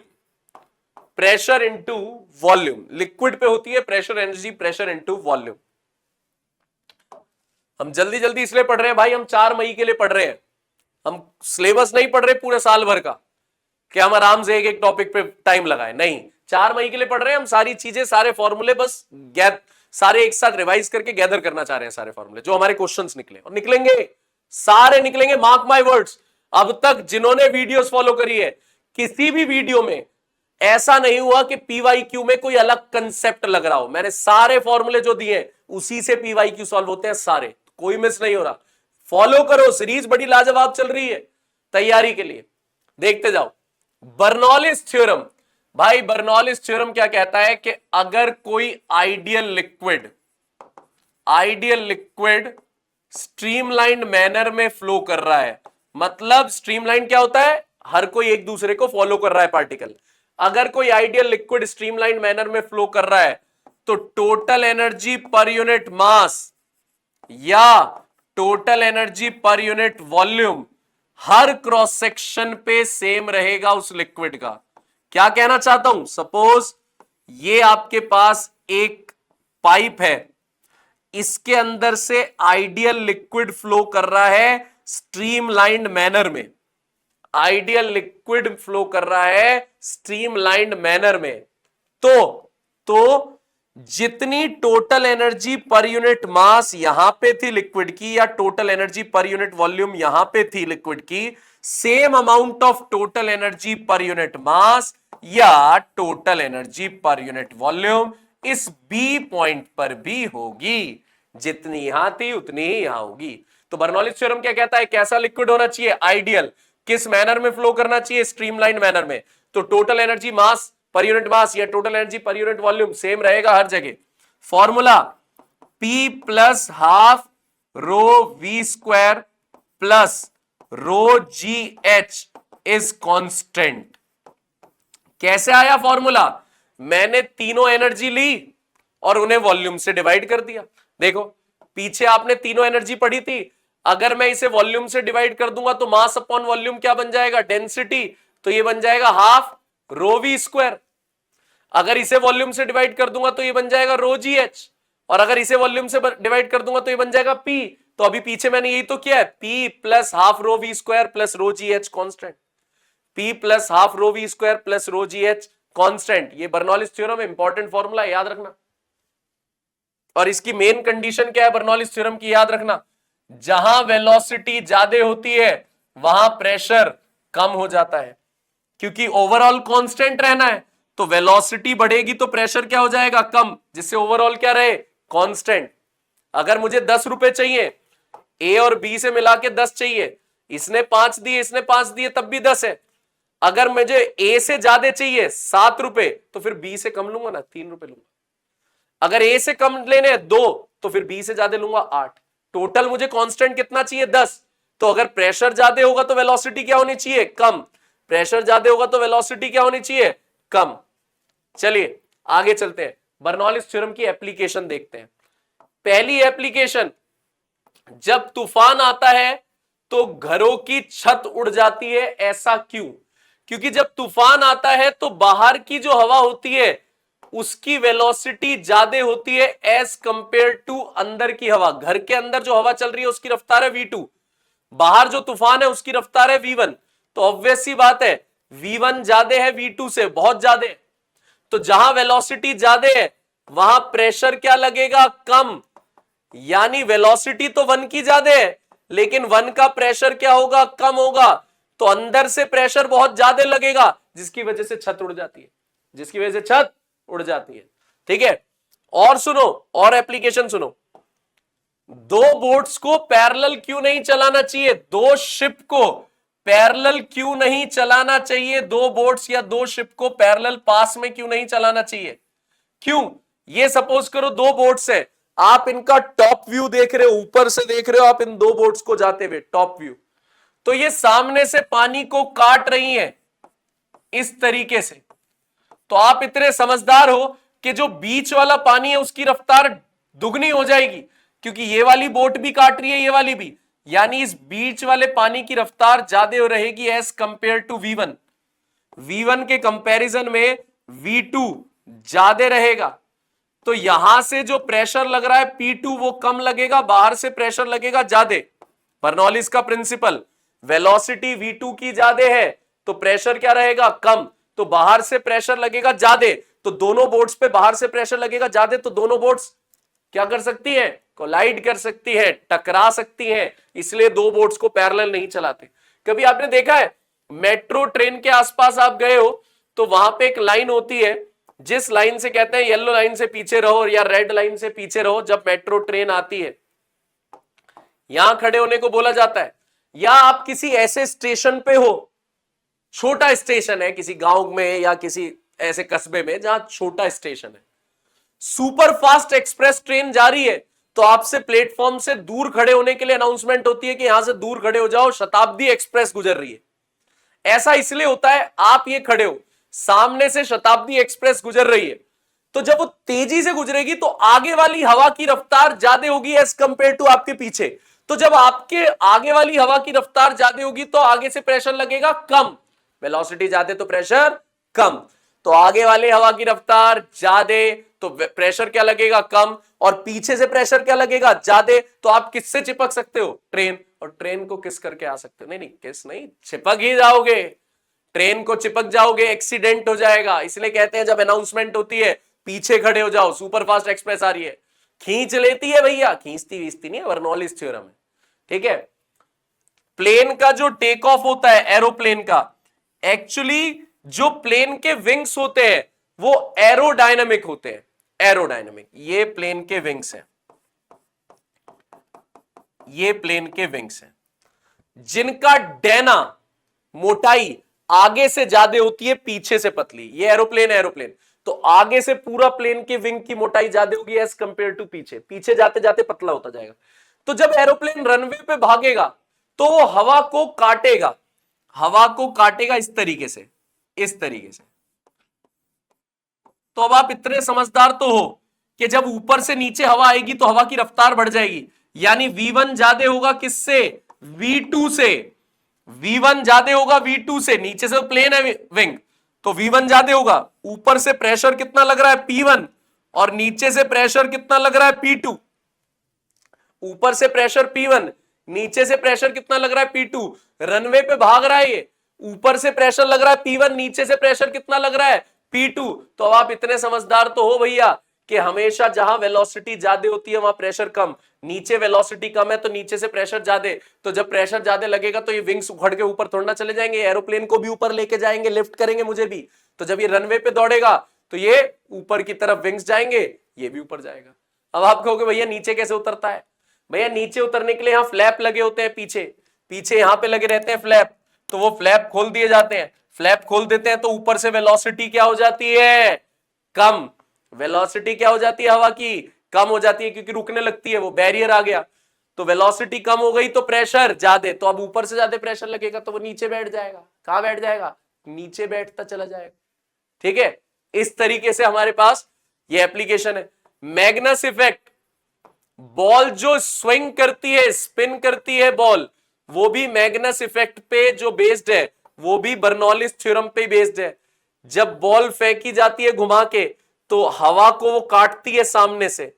pressure into volume, liquid पे होती है pressure energy, pressure into volume. हम जल्दी जल्दी इसलिए पढ़ रहे हैं भाई, हम 4 मई के लिए पढ़ रहे हैं, हम सिलेबस नहीं पढ़ रहे पूरे साल भर का कि हम आराम से एक एक टॉपिक पे टाइम लगाए, नहीं, 4 मई के लिए पढ़ रहे हैं हम, सारी चीजें, सारे फॉर्मूले बस सारे एक साथ रिवाइज करके गैदर करना चाह रहे हैं, सारे फॉर्मूले जो हमारे क्वेश्चंस निकले और निकलेंगे, सारे निकलेंगे, मार्क माय वर्ड्स। अब तक जिन्होंने वीडियोस फॉलो करी है, किसी भी वीडियो में ऐसा नहीं हुआ कि पीवाईक्यू में कोई अलग कंसेप्ट लग रहा हो, मैंने सारे फॉर्मूले जो दिए उसी से पीवाईक्यू सॉल्व होते हैं सारे, कोई मिस नहीं हो रहा। फॉलो करो, सीरीज बड़ी लाजवाब चल रही है तैयारी के लिए, देखते जाओ। बर्नौलिस थ्योरम, भाई बर्नौलिस थ्योरम क्या कहता है कि अगर कोई आइडियल लिक्विड स्ट्रीमलाइन मैनर में फ्लो कर रहा है, मतलब स्ट्रीमलाइन क्या होता है, हर कोई एक दूसरे को फॉलो कर रहा है पार्टिकल, अगर कोई आइडियल लिक्विड स्ट्रीमलाइन मैनर में फ्लो कर रहा है तो total energy per unit mass या total energy per unit volume हर क्रॉस सेक्शन पे सेम रहेगा उस लिक्विड का। क्या कहना चाहता हूं, सपोज ये आपके पास एक पाइप है, इसके अंदर से आइडियल लिक्विड फ्लो कर रहा है स्ट्रीमलाइंड मैनर में, आइडियल लिक्विड फ्लो कर रहा है स्ट्रीमलाइंड मैनर में, तो जितनी total energy per unit mass यहां पे थी लिक्विड की, या total energy per unit volume यहां पे थी लिक्विड की, same amount of total energy per unit mass या total energy per unit volume इस बी पॉइंट पर भी होगी। जितनी यहां थी उतनी ही यहां होगी। तो बर्नौलीज थ्योरम क्या कहता है, कैसा लिक्विड होना चाहिए, आइडियल, किस मैनर में फ्लो करना चाहिए, स्ट्रीमलाइन मैनर में। तो टोटल एनर्जी मास पर यूनिट मास या total energy per unit volume same रहेगा हर जगह। Formula P plus half rho v square plus rho g h is constant. कैसे आया फॉर्मूला, मैंने तीनों एनर्जी ली और उन्हें वॉल्यूम से डिवाइड कर दिया। देखो पीछे आपने तीनों एनर्जी पढ़ी थी, अगर मैं इसे वॉल्यूम से डिवाइड कर दूंगा तो मास अपॉन वॉल्यूम क्या बन जाएगा, डेंसिटी। तो ये बन जाएगा हाफ रो वी स्क्वायर। अगर इसे वॉल्यूम से डिवाइड कर दूंगा तो ये बन जाएगा रो जी एच, और अगर इसे वॉल्यूम से डिवाइड कर दूंगा तो ये बन जाएगा पी। तो अभी पीछे मैंने यही तो किया है, P plus half rho v square plus rho g h constant. P plus half rho v square plus rho g h constant. ये बर्नौलीज थ्योरम इंपॉर्टेंट फॉर्मूला है, याद रखना। और इसकी मेन कंडीशन क्या है बर्नौलीज थ्योरम की, याद रखना, जहां वेलोसिटी ज्यादा होती है वहां प्रेशर कम हो जाता है, क्योंकि ओवरऑल कांस्टेंट रहना है। तो वेलोसिटी बढ़ेगी तो प्रेशर क्या हो जाएगा, कम, जिससे ओवरऑल क्या रहे, कांस्टेंट। अगर मुझे 10 रुपए चाहिए, ए और बी से मिला के 10 चाहिए, इसने 5 दिए इसने 5 दिए तब भी 10 है। अगर मुझे ए से ज्यादा चाहिए 7 रुपए तो फिर बी से कम लूंगा ना, 3 रुपए लूंगा। अगर ए से कम लेने 2 तो फिर बी से ज्यादा लूंगा 8। टोटल मुझे कांस्टेंट कितना चाहिए, 10। तो अगर प्रेशर ज्यादा होगा तो वेलोसिटी क्या होनी चाहिए, कम। प्रेशर ज्यादा होगा तो वेलोसिटी क्या होनी चाहिए, कम। चलिए आगे चलते हैं, बर्नौलीज थ्योरम की एप्लीकेशन देखते हैं। पहली एप्लीकेशन, जब तूफान आता है तो घरों की छत उड़ जाती है, ऐसा क्यों? क्योंकि जब तूफान आता है तो बाहर की जो हवा होती है उसकी वेलोसिटी ज्यादा होती है एज कंपेयर टू अंदर की हवा। घर के अंदर जो हवा चल रही है उसकी रफ्तार है v2, बाहर जो तूफान है उसकी रफ्तार है v1। तो ऑब्वियस सी बात है v1 ज्यादा है v2 से, बहुत ज्यादा है। तो जहां वेलोसिटी ज्यादा है वहां प्रेशर क्या लगेगा, कम। यानी वेलोसिटी तो 1 की ज्यादा है लेकिन 1 का प्रेशर क्या होगा, कम होगा। तो अंदर से प्रेशर बहुत ज्यादा लगेगा जिसकी वजह से छत उड़ जाती है, जिसकी वजह से छत उड़ जाती है। ठीक है, और सुनो, और एप्लीकेशन सुनो। दो बोट्स को पैरेलल क्यों नहीं चलाना चाहिए, दो शिप को पैरेलल क्यों नहीं चलाना चाहिए, दो बोट्स या दो शिप को पैरेलल पास में क्यों नहीं चलाना चाहिए, क्यों? ये सपोज करो दो बोट्स है, आप इनका टॉप व्यू देख रहे हो, ऊपर से देख रहे हो आप इन दो बोट्स को जाते हुए, टॉप व्यू। तो ये सामने से पानी को काट रही है इस तरीके से। तो आप इतने समझदार हो कि जो बीच वाला पानी है उसकी रफ्तार दुगनी हो जाएगी, क्योंकि ये वाली बोट भी काट रही है ये वाली भी, यानी इस बीच वाले पानी की रफ्तार ज्यादा रहेगी as compared to v1। v1 के कंपैरिजन में v2 ज्यादा रहेगा। तो यहां से जो प्रेशर लग रहा है P2 वो कम लगेगा, बाहर से प्रेशर लगेगा ज्यादा। बर्नौलीज का प्रिंसिपल, वेलोसिटी v2 की ज्यादा है तो प्रेशर क्या रहेगा, कम। तो बाहर से प्रेशर लगेगा ज्यादा, तो दोनों बोट्स पे बाहर से प्रेशर लगेगा ज्यादा, तो दोनों बोट्स क्या कर सकती है, कोलाइड कर सकती है, टकरा सकती है। इसलिए दो बोट्स को पैरेलल नहीं चलाते। कभी आपने देखा है मेट्रो ट्रेन के आसपास आप गए हो तो वहां पे एक लाइन होती है, जिस लाइन से कहते हैं येलो लाइन से पीछे रहो या रेड लाइन से पीछे रहो जब मेट्रो ट्रेन आती है, यहां खड़े होने को बोला जाता है। या आप किसी ऐसे स्टेशन पे हो, छोटा स्टेशन है किसी गांव में या किसी ऐसे कस्बे में जहां छोटा स्टेशन है, सुपर फास्ट एक्सप्रेस ट्रेन जा रही है, तो आपसे प्लेटफॉर्म से दूर खड़े होने के लिए अनाउंसमेंट होती है कि यहां से दूर खड़े हो जाओ, शताब्दी एक्सप्रेस गुजर रही है। ऐसा इसलिए होता है, आप ये खड़े हो, सामने से शताब्दी एक्सप्रेस गुजर रही है, तो जब वो तेजी से गुजरेगी तो आगे वाली हवा की रफ्तार ज्यादा होगी एज कंपेयर टू आपके पीछे। तो जब आपके आगे वाली हवा की रफ्तार ज्यादा होगी तो आगे से प्रेशर लगेगा कम, वेलोसिटी ज्यादा तो प्रेशर कम। तो आगे वाले हवा की रफ्तार ज्यादा तो प्रेशर क्या लगेगा, कम। और पीछे से प्रेशर क्या लगेगा, ज्यादा। तो आप किससे चिपक सकते हो, ट्रेन। और ट्रेन को किस करके आ सकते हो, नहीं नहीं किस नहीं, चिपक ही जाओगे। ट्रेन को चिपक जाओगे, एक्सीडेंट हो जाएगा। इसलिए कहते हैं जब अनाउंसमेंट होती है पीछे खड़े हो जाओ, सुपर फास्ट एक्सप्रेस आ रही है, खींच लेती है भैया, खींचती वीचती नहीं है, बर्नौलीज थ्योरम है। ठीक है, प्लेन का जो टेक ऑफ होता है एरोप्लेन का, एक्चुअली जो प्लेन के विंग्स होते हैं वो एरोडायनामिक होते हैं, एरोडायनामिक। ये प्लेन के विंग्स हैं, ये प्लेन के विंग्स हैं, जिनका डेना मोटाई आगे से ज्यादा होती है, पीछे से पतली। ये एरोप्लेन एरोप्लेन तो आगे से पूरा प्लेन के विंग की मोटाई ज्यादा होगी एज कंपेयर टू पीछे, पीछे जाते जाते पतला होता जाएगा। तो जब एरोप्लेन रनवे पे भागेगा तो वो हवा को काटेगा, हवा को काटेगा इस तरीके से, इस तरीके से। तो अब आप इतने समझदार तो हो कि जब ऊपर से नीचे हवा आएगी तो हवा की रफ्तार बढ़ जाएगी, यानी V1 ज्यादा होगा किससे, V2 से। V1 ज्यादा होगा V2 से, नीचे से प्लेन है विंग तो V1 ज्यादा होगा। ऊपर से प्रेशर कितना लग रहा है P1 और नीचे से प्रेशर कितना लग रहा है P2। ऊपर से प्रेशर P1, नीचे से प्रेशर कितना लग रहा है P2। रनवे पे भाग रहा है ये, ऊपर से प्रेशर लग रहा है P1, नीचे से प्रेशर कितना लग रहा है P2। तो अब आप इतने समझदार तो हो भैया कि हमेशा जहां वेलोसिटी ज्यादा होती है वहां प्रेशर कम, नीचे वेलोसिटी कम है तो नीचे से प्रेशर ज्यादा। तो जब प्रेशर ज्यादा लगेगा तो ये विंग्स उखड़ के ऊपर थोड़ा चले जाएंगे, एरोप्लेन को भी ऊपर लेके जाएंगे, लिफ्ट करेंगे मुझे भी। तो जब ये रनवे पे दौड़ेगा तो ये ऊपर की तरफ विंग्स जाएंगे, ये भी ऊपर जाएगा। अब आप कहोगे भैया नीचे कैसे उतरता है? भैया नीचे उतरने के लिए यहां फ्लैप लगे होते हैं, पीछे पीछे यहां पे लगे रहते हैं फ्लैप, तो वो फ्लैप खोल दिए जाते हैं। फ्लैप खोल देते हैं तो ऊपर से वेलोसिटी क्या हो जाती है, कम। वेलोसिटी क्या हो जाती है हवा की, कम हो जाती है, क्योंकि रुकने लगती है, वो बैरियर आ गया। तो वेलोसिटी कम हो गई तो प्रेशर ज्यादा, तो अब ऊपर से ज्यादा प्रेशर लगेगा तो वो नीचे बैठ जाएगा। कहां बैठ जाएगा, नीचे बैठता चला जाएगा। ठीक है, इस तरीके से हमारे पास ये एप्लीकेशन है। मैग्नस इफेक्ट, बॉल जो स्विंग करती है, स्पिन करती है बॉल, वो भी मैग्नस इफेक्ट पे जो बेस्ड है, वो भी बर्नौलिस थ्योरम पे बेस्ड है। जब बॉल फेंकी जाती है घुमा के तो हवा को वो काटती है सामने से,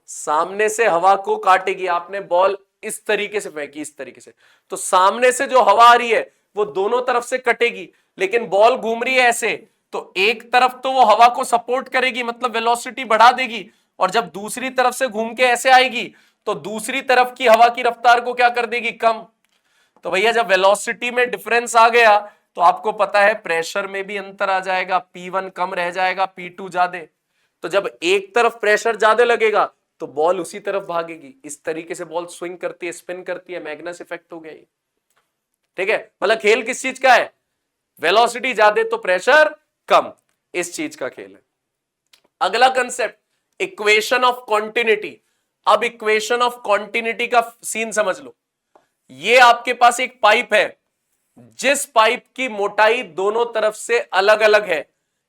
सामने से हवा को काटेगी। आपने बॉल इस तरीके से फेंकी, इस तरीके से, तो सामने से जो हवा आ रही है वो दोनों तरफ से कटेगी, लेकिन बॉल घूम रही है ऐसे, तो एक तरफ तो वो हवा को सपोर्ट करेगी, मतलब वेलोसिटी बढ़ा देगी, और जब दूसरी तरफ से घूम के ऐसे आएगी तो दूसरी तरफ की हवा की रफ्तार को क्या कर देगी, कम। तो भैया जब वेलोसिटी में डिफरेंस आ गया तो आपको पता है प्रेशर में भी अंतर आ जाएगा, P1 कम रह जाएगा, P2 ज्यादा। तो जब एक तरफ प्रेशर ज्यादा लगेगा तो बॉल उसी तरफ भागेगी, इस तरीके से बॉल स्विंग करती है, स्पिन करती है, मैग्नस इफेक्ट हो गया ये। ठीक है, मतलब खेल किस चीज का है, वेलोसिटी ज्यादा तो प्रेशर कम, इस चीज का खेल है। अगला कंसेप्ट, इक्वेशन ऑफ कॉन्टिन्यूटी। अब इक्वेशन ऑफ कॉन्टिन्यूटी का सीन समझ लो। ये आपके पास एक पाइप है, जिस पाइप की मोटाई दोनों तरफ से अलग अलग है।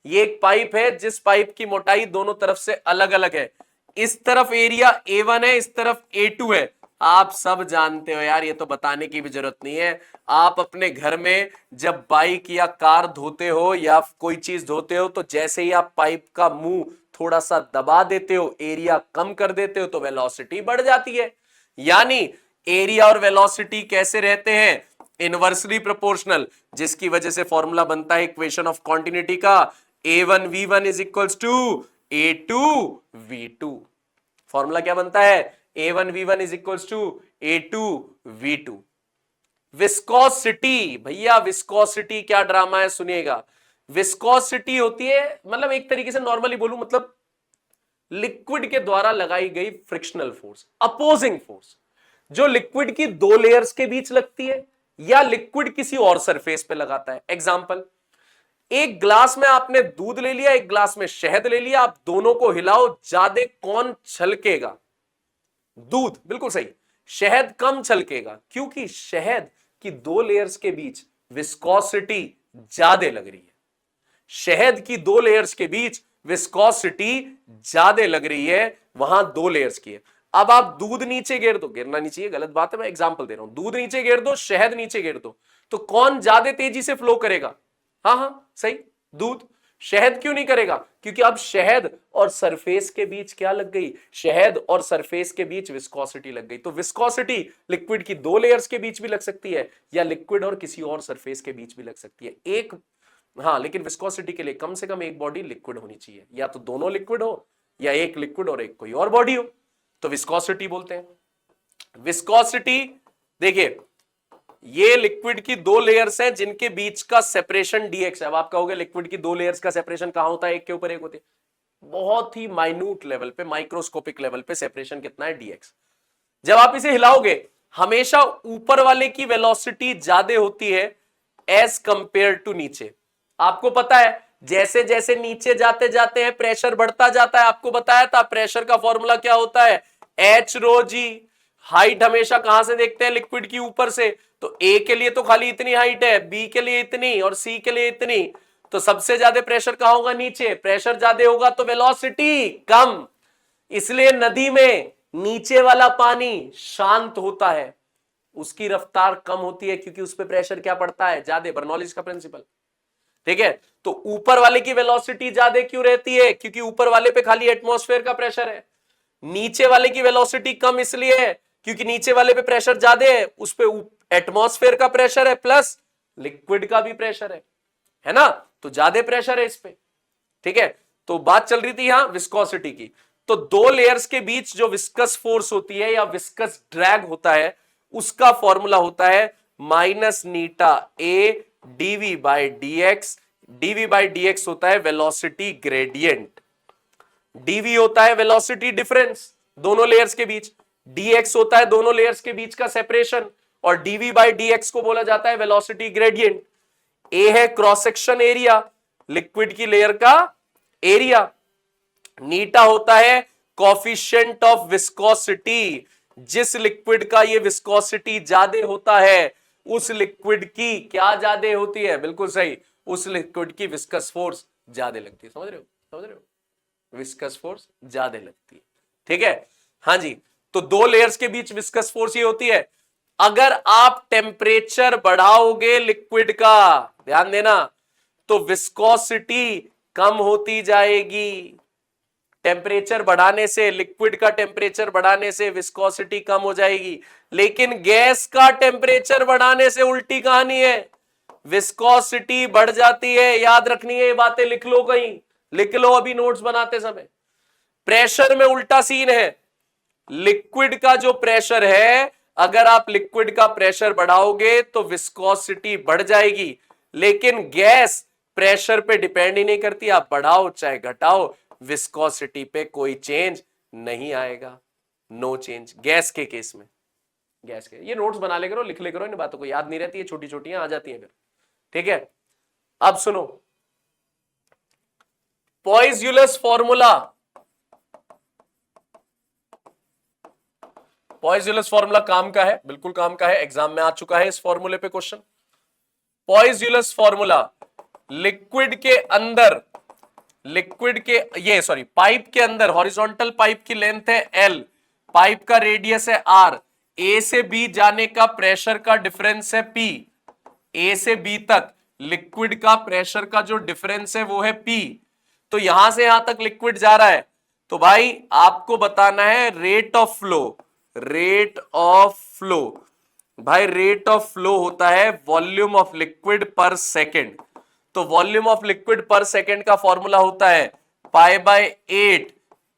ये एक पाइप है जिस पाइप की मोटाई दोनों तरफ से अलग अलग है। इस तरफ एरिया A1 है, इस तरफ A2 है। आप सब जानते हो यार, ये तो बताने की भी जरूरत नहीं है। आप अपने घर में जब बाइक या कार धोते हो या कोई चीज धोते हो तो जैसे ही आप पाइप का मुंह थोड़ा सा दबा देते हो, एरिया कम कर देते हो, तो वेलोसिटी बढ़ जाती है। यानी एरिया और वेलोसिटी कैसे रहते हैं, इनवर्सली प्रोपोर्शनल, जिसकी वजह से फॉर्मूला बनता है इक्वेशन ऑफ कॉन्टिन्यूटी का, A1 V1 is equals to A2 V2। Formula क्या बनता है, A1 V1 is equals to A2 V2। Viscosity, भैया विस्कोसिटी क्या ड्रामा है सुनिएगा। विस्कोसिटी होती है, मतलब एक तरीके से नॉर्मली बोलूं, मतलब लिक्विड के द्वारा लगाई गई फ्रिक्शनल फोर्स, अपोजिंग फोर्स, जो लिक्विड की दो लेयर्स के बीच लगती है या लिक्विड किसी और सरफेस पे लगाता है। एग्जांपल, एक ग्लास में आपने दूध ले लिया, एक ग्लास में शहद ले लिया, आप दोनों को हिलाओ, ज्यादा कौन छलकेगा, दूध, बिल्कुल सही। शहद कम छलकेगा, क्योंकि शहद की दो लेयर्स के बीच विस्कोसिटी ज्यादा लग रही है। शहद की दो लेयर्स के बीच विस्कोसिटी ज्यादा लग रही है, वहां दो लेयर्स की है। अब आप दूध नीचे गिर दो, गिरना नहीं चाहिए, गलत बात है, मैं एग्जांपल दे रहा हूं, दूध नीचे गिर दो, शहद नीचे गिर दो, तो कौन ज्यादा तेजी से फ्लो करेगा, हाँ हाँ सही, दूध। शहद क्यों नहीं करेगा, क्योंकि अब शहद और सरफेस के बीच क्या लग गई, शहद और सरफेस के बीच विस्कोसिटी लग गई। तो विस्कोसिटी लिक्विड की दो लेयर्स के बीच भी लग सकती है, या लिक्विड और किसी और सरफेस के बीच भी लग सकती है। एक, हाँ, लेकिन विस्कोसिटी के लिए कम से कम एक बॉडी लिक्विड होनी चाहिए, या तो दोनों लिक्विड हो या एक लिक्विड और एक कोई और बॉडी हो, तो विस्कोसिटी बोलते हैं। विस्कोसिटी, देखिए ये लिक्विड की दो लेयर्स हैं जिनके बीच का सेपरेशन dx है। अब आप कहोगे लिक्विड की दो लेयर्स का सेपरेशन कहां होता है, एक के ऊपर एक होते हैं, बहुत ही माइन्यूट लेवल पे, माइक्रोस्कोपिक लेवल पे सेपरेशन कितना है, dx। जब आप इसे हिलाओगे हमेशा ऊपर वाले की वेलोसिटी ज्यादा होती है एज कंपेयर टू नीचे। आपको पता है जैसे जैसे नीचे जाते जाते हैं प्रेशर बढ़ता जाता है। आपको बताया था प्रेशर का फॉर्मूला क्या होता है, एच रो जी। हाइट हमेशा कहां से देखते हैं, लिक्विड की ऊपर से। तो ए के लिए तो खाली इतनी हाइट है, बी के लिए इतनी और सी के लिए इतनी। तो सबसे ज्यादा प्रेशर कहां होगा, नीचे। प्रेशर ज्यादा होगा तो वेलोसिटी कम। इसलिए नदी में नीचे वाला पानी शांत होता है, उसकी रफ्तार कम होती है क्योंकि उस पर प्रेशर क्या पड़ता है, ज्यादा। बर्नौलीज का प्रिंसिपल, ठीक है। तो ऊपर वाले की वेलोसिटी ज्यादा क्यों रहती है, क्योंकि ऊपर वाले पे खाली एटमॉस्फेयर का प्रेशर है। नीचे वाले की वेलोसिटी कम इसलिए है क्योंकि नीचे वाले पे प्रेशर ज्यादा है, उस पे एटमॉस्फेयर का प्रेशर है प्लस लिक्विड का भी प्रेशर है ना, तो ज्यादा प्रेशर है इस पे, ठीक है। तो बात चल रही थी यहां विस्कोसिटी की। तो दो लेयर्स के बीच जो विस्कस फोर्स होती है या विस्कस ड्रैग होता है, उसका फॉर्मूला होता है minus eta A dv by d x. Dv by d x होता है वेलोसिटी ग्रेडियंट, डीवी होता है वेलोसिटी डिफरेंस दोनों लेयर्स के बीच, डीएक्स होता है दोनों लेयर्स के बीच का सेपरेशन, और डीवी बाई डीएक्स को बोला जाता है वेलोसिटी ग्रेडियंट। ए है क्रॉस सेक्शन एरिया, लिक्विड की लेयर का एरिया। नीटा होता है कोफिशिएंट ऑफ विस्कोसिटी, जिस लिक्विड का ये विस्कोसिटी ज्यादा होता है उस लिक्विड की क्या ज्यादा होती है, बिल्कुल सही, उस लिक्विड की विस्कस फोर्स ज्यादा लगती है। समझ रहे हो, समझ रहे हो, विस्कस फोर्स ज्यादा लगती है, ठीक है। हाँ जी, तो दो लेयर्स के बीच विस्कस फोर्स ये होती है। अगर आप टेम्परेचर बढ़ाओगे लिक्विड का, ध्यान देना, तो विस्कोसिटी कम होती जाएगी। टेम्परेचर बढ़ाने से, लिक्विड का टेम्परेचर बढ़ाने से विस्कोसिटी कम हो जाएगी। लेकिन गैस का टेम्परेचर बढ़ाने से उल्टी कहानी है, विस्कोसिटी बढ़ जाती है। याद रखनी है ये बातें, लिख लो कहीं, लिख लो अभी नोट्स बनाते समय। प्रेशर में उल्टा सीन है, लिक्विड का जो प्रेशर है, अगर आप लिक्विड का प्रेशर बढ़ाओगे तो विस्कोसिटी बढ़ जाएगी। लेकिन गैस प्रेशर पे डिपेंड ही नहीं करती, आप बढ़ाओ चाहे घटाओ विस्कोसिटी पे कोई चेंज नहीं आएगा, नो चेंज गैस के केस में। गैस के ये नोट्स बना ले करो, लिख ले करो, इन बातों को याद नहीं रहती है, छोटी छोटी आ जाती है फिर, ठीक है। अब सुनो पॉइज़ुलस फॉर्मूला। पॉइज़ुलस फॉर्मूला काम का है, बिल्कुल काम का है, एग्जाम में आ चुका है इस फॉर्मूले पे क्वेश्चन। पॉइज़ुलस फॉर्मूला, लिक्विड के अंदर, लिक्विड के ये सॉरी पाइप के अंदर हॉरिजॉन्टल पाइप की लेंथ है L, पाइप का रेडियस है R, A से B जाने का प्रेशर का डिफरेंस है P, A से B तक लिक्विड का प्रेशर का जो डिफरेंस है वो है P। तो यहां से यहां तक लिक्विड जा रहा है, तो भाई आपको बताना है rate of flow. Rate of flow, भाई रेट ऑफ फ्लो होता है वॉल्यूम ऑफ लिक्विड पर सेकेंड। तो वॉल्यूम ऑफ लिक्विड पर सेकेंड का फॉर्मूला होता है pi by 8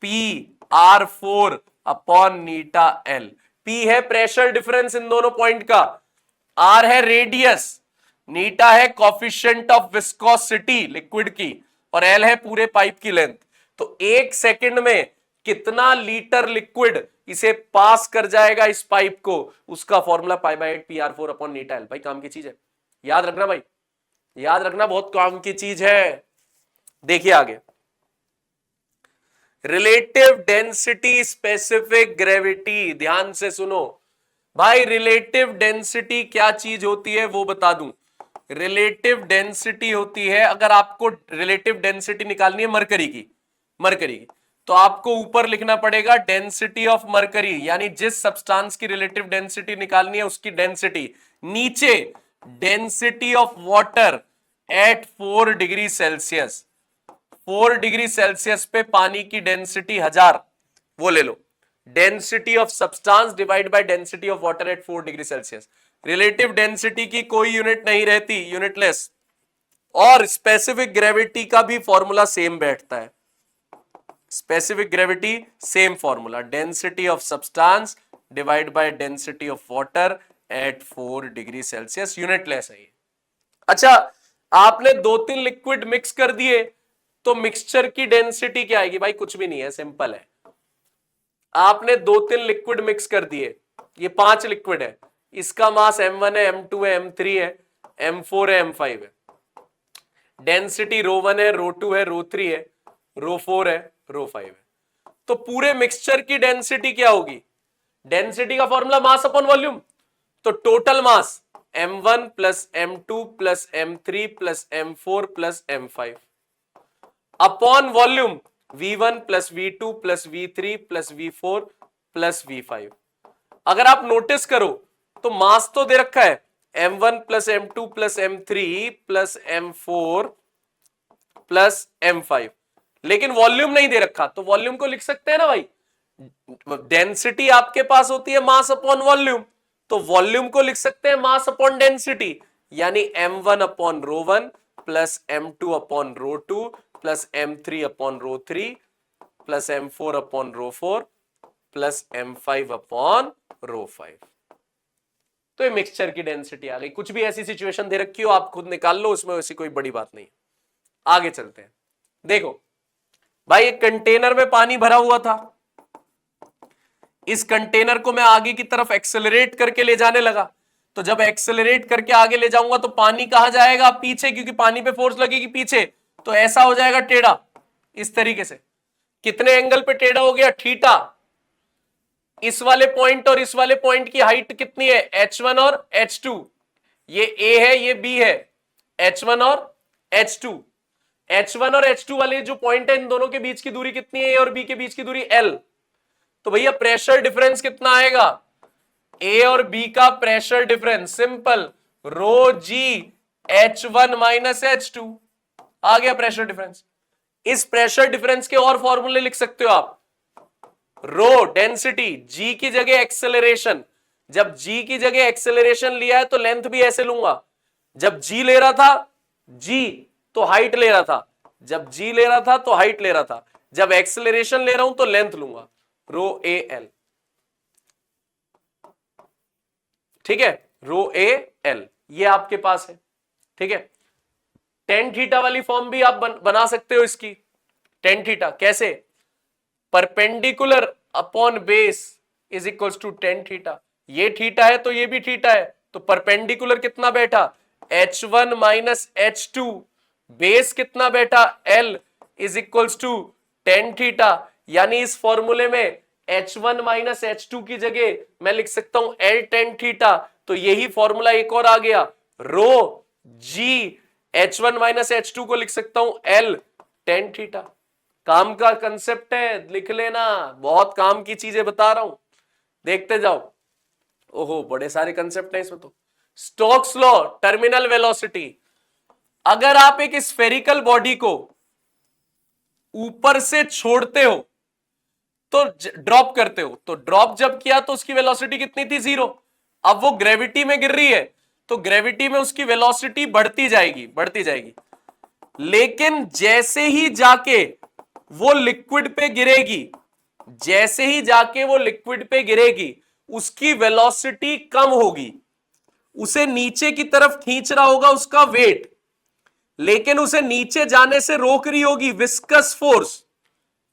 PR4 upon Neeta L। P है प्रेशर डिफरेंस इन दोनों पॉइंट का, R है रेडियस, नीटा है कोफिशिएंट ऑफ विस्कोसिटी लिक्विड की, और L है पूरे पाइप की लेंथ। तो एक सेकंड में कितना लीटर लिक्विड इसे पास कर जाएगा इस पाइप को, उसका formula pi by 8 PR4 upon Neeta L। भाई काम की चीज है, याद रखना भाई, याद रखना, बहुत काम की चीज है। देखिए आगे, रिलेटिव डेंसिटी स्पेसिफिक ग्रेविटी, ध्यान से सुनो भाई। रिलेटिव डेंसिटी क्या चीज होती है वो बता दूं। रिलेटिव डेंसिटी होती है, अगर आपको रिलेटिव डेंसिटी निकालनी है मरकरी की, मरकरी की, तो आपको ऊपर लिखना पड़ेगा डेंसिटी ऑफ मरकरी, यानी जिस सब्सटेंस की रिलेटिव डेंसिटी निकालनी है उसकी डेंसिटी। नीचे density of water at 4 degree celsius, 4 degree celsius पे पानी की डेंसिटी 1000, वो ले लो। Density of substance divide by density of water at 4 degree celsius. Relative density की कोई यूनिट नहीं रहती, यूनिटलेस। और स्पेसिफिक ग्रेविटी का भी फॉर्मूला सेम बैठता है, specific gravity same formula, density of substance divide by density of water at 4 degree Celsius, unitless है ये। अच्छा, आपने 2-3 लिक्विड मिक्स कर दिए तो मिक्सचर की डेंसिटी क्या आएगी भाई, कुछ भी नहीं है, सिंपल है। आपने 2-3 लिक्विड मिक्स कर दिए, ये 5 लिक्विड है, इसका मास m1 है, m2 है, m3 है, m4 है, m5 है, डेंसिटी ρ1 है, ρ2 है, ρ3 है, ρ4 है, ρ5 है। तो पूरे मिक्सचर की डेंसिटी क्या होगी? डेंसिटी का फॉर्मूला मास अपॉन वॉल्यूम, तो total mass m1 plus m2 plus m3 plus m4 plus m5 upon volume v1 plus v2 plus v3 plus v4 plus v5। अगर आप नोटिस करो तो मास तो दे रखा है m1 plus m2 plus m3 plus m4 plus m5, लेकिन वॉल्यूम नहीं दे रखा। तो वॉल्यूम को लिख सकते हैं ना भाई, डेंसिटी आपके पास होती है मास अपॉन वॉल्यूम, तो वॉल्यूम को लिख सकते हैं मास अपॉन डेंसिटी, यानी m1 upon ρ1 plus m2 upon ρ2 plus m3 upon ρ3 plus m4 upon ρ4 plus m5 upon ρ5। तो ये मिक्सचर की डेंसिटी आ गई। कुछ भी ऐसी सिचुएशन दे रखी हो आप खुद निकाल लो, उसमें वैसी कोई बड़ी बात नहीं। आगे चलते हैं। देखो भाई, एक कंटेनर में पानी भरा हुआ था, इस कंटेनर को मैं आगे की तरफ एक्सेलरेट करके ले जाने लगा। तो जब एक्सेलरेट करके आगे ले जाऊंगा तो पानी कहां जाएगा? पीछे, क्योंकि पानी पे फोर्स लगेगी पीछे, तो ऐसा हो जाएगा टेढ़ा, इस तरीके से। कितने एंगल पे टेढ़ा हो गया? थीटा। इस वाले पॉइंट और इस वाले पॉइंट की हाइट कितनी है? h1 और h2। ये a है, ये b है, h1 और h2। h1 और h2 वाले जो पॉइंट है, इन दोनों के बीच की दूरी कितनी है? a और b के बीच की दूरी l। तो भैया प्रेशर डिफरेंस कितना आएगा? a और b का प्रेशर डिफरेंस सिंपल, रो जी h1 माइनस h2। आ गया प्रेशर डिफरेंस। इस प्रेशर डिफरेंस के और फॉर्मूले लिख सकते हो आप। रो डेंसिटी, g की जगह एक्सेलरेशन। जब g की जगह एक्सेलरेशन लिया है तो लेंथ भी ऐसे लूंगा। जब g ले रहा था g तो हाइट ले रहा था, जब g ले रहा था तो हाइट ले रहा था, जब एक्सेलरेशन ले रहा हूं तो लेंथ लूंगा, रो ए एल। ठीक है, रो ए एल ये आपके पास है। ठीक है, टेन थीटा वाली फॉर्म भी आप बना सकते हो इसकी। टेन थीटा कैसे? Perpendicular upon base is equals to tan theta. ये थीटा है तो ये भी थीटा है, तो परपेंडिकुलर कितना बैठा? h1 माइनस h2, बेस कितना बैठा? l is equals to tan theta. यानी इस फॉर्मूले में h1 माइनस h2 की जगह मैं लिख सकता हूं l टेन थीटा। तो यही फॉर्मूला एक और आ गया, रो जी h1 माइनस h2 को लिख सकता हूं l टेन थीटा। काम का कंसेप्ट है, लिख लेना, बहुत काम की चीजें बता रहा हूं, देखते जाओ। ओहो, बड़े सारे कंसेप्ट हैं इसमें तो। Stokes law, terminal velocity. अगर आप एक स्फेरिकल बॉडी को ऊपर से छोड़ते हो तो ड्रॉप करते हो, तो ड्रॉप जब किया तो उसकी वेलोसिटी कितनी थी? 0। अब वो ग्रेविटी में गिर रही है तो ग्रेविटी में उसकी वेलोसिटी बढ़ती जाएगी, बढ़ती जाएगी। लेकिन जैसे ही जाके वो लिक्विड पे गिरेगी, जैसे ही जाके वो लिक्विड पे गिरेगी, उसकी वेलोसिटी कम होगी, उसे नीचे की तरफ खींच रहा होगा उसका वेट, लेकिन उसे नीचे जाने से रोक रही होगी विस्कस फोर्स,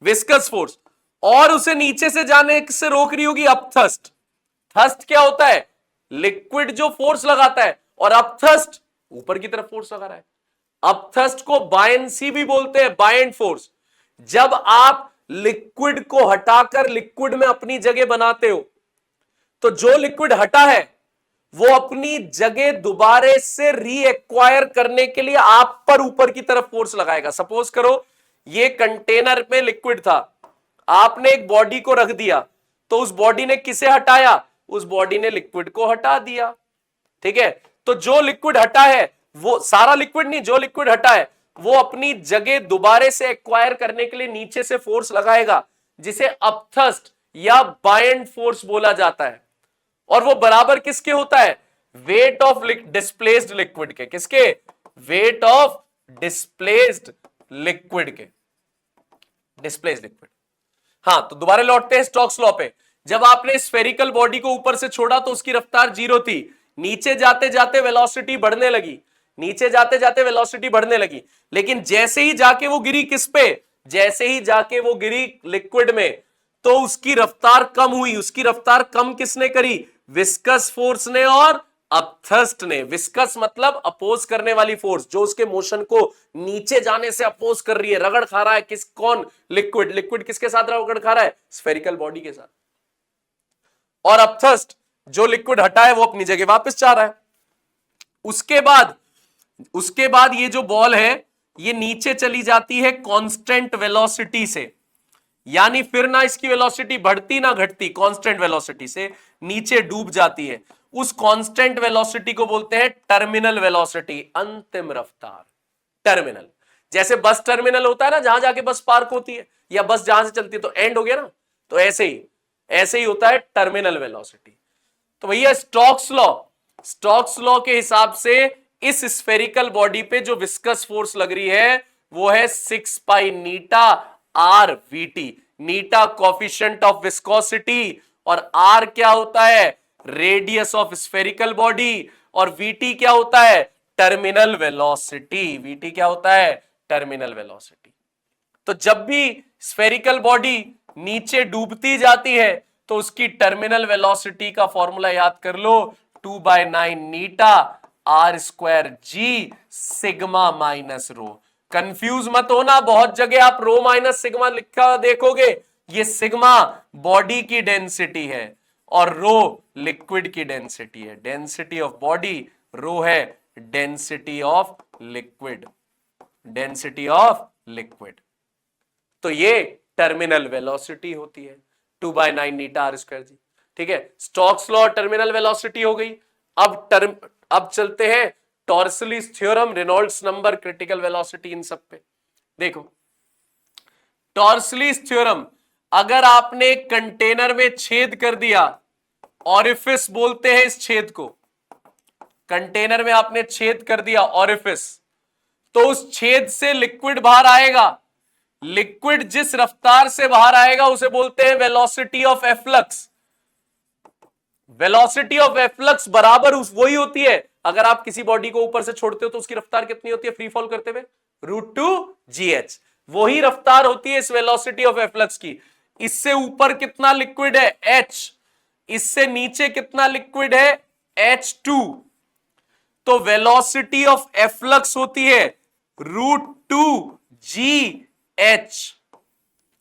विस्कस फोर्स, और उसे नीचे से जाने से रोक रही होगी अपथस्ट। थस्ट क्या होता है? लिक्विड जो फोर्स लगाता है, और अपथस्ट ऊपर की तरफ फोर्स लगा रहा है। अपथस्ट को बायंसी भी बोलते हैं, बायंड फोर्स। जब आप लिक्विड को हटाकर लिक्विड में अपनी जगह बनाते हो, तो जो लिक्विड हटा है वो अपनी जगह दोबारे से रीएक्वायर करने के लिए आप पर ऊपर की तरफ फोर्स लगाएगा। सपोज करो ये कंटेनर में लिक्विड था, आपने एक बॉडी को रख दिया, तो उस बॉडी ने किसे हटाया? उस बॉडी ने लिक्विड को हटा दिया। ठीक है, तो जो लिक्विड हटा है, वो सारा लिक्विड नहीं, जो लिक्विड हटा है वो अपनी जगह दोबारे से एक्वायर करने के लिए नीचे से फोर्स लगाएगा, जिसे अपथस्ट या बायंड फोर्स बोला जाता है। और वो बराबर किसके होता है? वेट ऑफ डिस्प्लेस्ड लिक्विड के। किसके? वेट ऑफ डिस्प्लेस्ड लिक्विड के, डिस्प्लेस्ड लिक्विड। हाँ, तो दोबारा लौटते हैं स्टोक्स लॉ पे। जब आपने स्फेरिकल बॉडी को ऊपर से छोड़ा तो उसकी रफ्तार 0 थी, नीचे जाते जाते वेलोसिटी बढ़ने लगी, नीचे जाते जाते वेलोसिटी बढ़ने लगी। लेकिन जैसे ही जाके वो गिरी किस पे? जैसे ही जाके वो गिरी लिक्विड में, तो उसकी रफ्तार कम हुई। उसकी रफ्तार कम किसने करी? विस्कस फोर्स ने और अपथस्ट ने। विस्कस मतलब अपोज करने वाली फोर्स, जो उसके मोशन को नीचे जाने से अपोज कर रही है, रगड़ खा रहा है। कौन? लिक्विड। लिक्विड किसके साथ रगड़ खा रहा है? स्फेरिकल बॉडी के साथ। और अपथस्ट, जो लिक्विड हटा है वो अपनी जगह वापस जा रहा है। उसके बाद ये जो बॉल है ये नीचे चली जाती है कांस्टेंट वेलोसिटी से, यानी फिर ना इसकी वेलोसिटी बढ़ती ना घटती, कांस्टेंट वेलोसिटी से नीचे डूब जाती है। उस कांस्टेंट वेलोसिटी को बोलते हैं टर्मिनल वेलोसिटी, अंतिम रफ्तार। टर्मिनल, जैसे बस टर्मिनल होता है ना, जहां जाके बस पार्क होती है, या बस जहां से चलती है तो एंड हो गया ना, तो ऐसे ही होता है टर्मिनल वेलोसिटी। तो भैया स्टोक्स लॉ के हिसाब से इस स्फेरिकल बॉडी पे जो विस्कस फोर्स लग रही है वो है 6 पाई नीटा आर वीटी। नीटा कोफिशिएंट ऑफ विस्कोसिटी, और आर क्या होता है? रेडियस ऑफ स्फेरिकल बॉडी, और वीटी क्या होता है? Terminal velocity. वीटी क्या होता है? Terminal velocity. तो जब भी स्फेरिकल बॉडी नीचे डूबती जाती है तो उसकी टर्मिनल वेलोसिटी का फॉर्मूला याद कर लो, 2/9 नीटा R square g sigma minus rho. Confuse मत होना, बहुत जगह आप रो माइनस सिग्मा लिखा देखोगे। ये सिग्मा बॉडी की डेंसिटी है और रो लिक्विड की डेंसिटी है। डेंसिटी ऑफ बॉडी रो है density of liquid, density of liquid. तो ये टर्मिनल वेलोसिटी होती है 2/9 नीटा आर स्क्वायर जी। ठीक है, स्टोक्स लॉ टर्मिनल वेलोसिटी हो गई। अब चलते हैं Torricelli's theorem, Reynolds number, critical velocity, इन सब पे देखो। टॉर्सलीज थ्योरम, अगर आपने कंटेनर में छेद कर दिया, ऑरिफिस बोलते हैं इस छेद को, कंटेनर में आपने छेद कर दिया ऑरिफिस, तो उस छेद से लिक्विड बाहर आएगा। लिक्विड जिस रफ्तार से बाहर आएगा उसे बोलते हैं velocity of efflux. Velocity of efflux बराबर वही होती है, अगर आप किसी बॉडी को ऊपर से छोड़ते हो तो उसकी रफ्तार कितनी होती है फ्री फॉल करते हुए? √2gh। वही रफ्तार होती है इस वेलोसिटी ऑफ एफ्लक्स की। इससे ऊपर कितना लिक्विड है? h। इससे नीचे कितना लिक्विड है? h2। तो वेलोसिटी ऑफ एफ्लक्स होती है √2gh।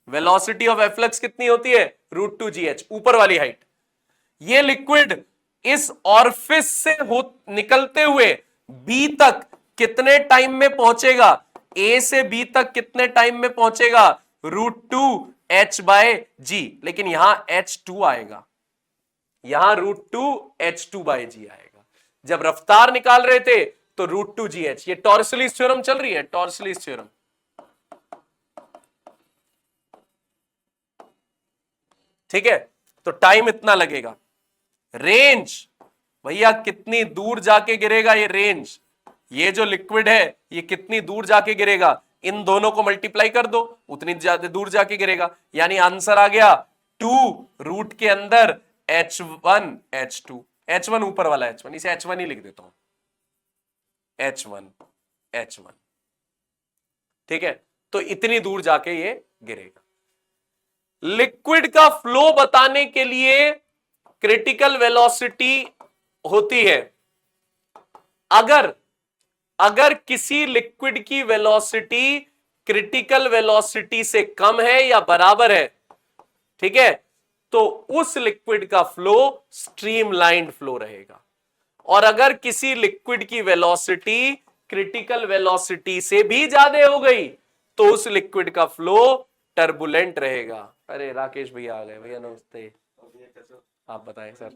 वेलोसिटी ऑफ एफ्लक्स कितनी होती है? √2gh, ऊपर वाली हाइट। ये लिक्विड इस ऑरिफिस से निकलते हुए बी तक कितने टाइम में पहुंचेगा? ए से बी तक कितने टाइम में पहुंचेगा? √2h/g। लेकिन यहां h2 आएगा, यहां √2h2/g आएगा। जब रफ्तार निकाल रहे थे तो √2gh। ये टॉर्सलीज थ्योरम चल रही है, टॉर्सलीज थ्योरम। ठीक है, तो टाइम इतना लगेगा। रेंज भैया कितनी दूर जाके गिरेगा ये रेंज, ये जो लिक्विड है ये कितनी दूर जाके गिरेगा, इन दोनों को मल्टीप्लाई कर दो, उतनी ज्यादा दूर जाके गिरेगा। यानी आंसर आ गया 2 रूट के अंदर h1 h2। h1 ऊपर वाला h1, इसे h1 ही लिख देता हूं, h1। ठीक है, तो इतनी दूर जाके ये गिरेगा। लिक्विड का फ्लो बताने के लिए क्रिटिकल वेलोसिटी होती है। अगर किसी लिक्विड की वेलोसिटी क्रिटिकल वेलोसिटी से कम है या बराबर है, ठीक है, तो उस लिक्विड का फ्लो स्ट्रीमलाइंड फ्लो रहेगा। और अगर किसी लिक्विड की वेलोसिटी क्रिटिकल वेलोसिटी से भी ज्यादा हो गई तो उस लिक्विड का फ्लो टर्बुलेंट रहेगा। अरे राकेश भैया आ गए। भैया नमस्ते, आप बताएं सर।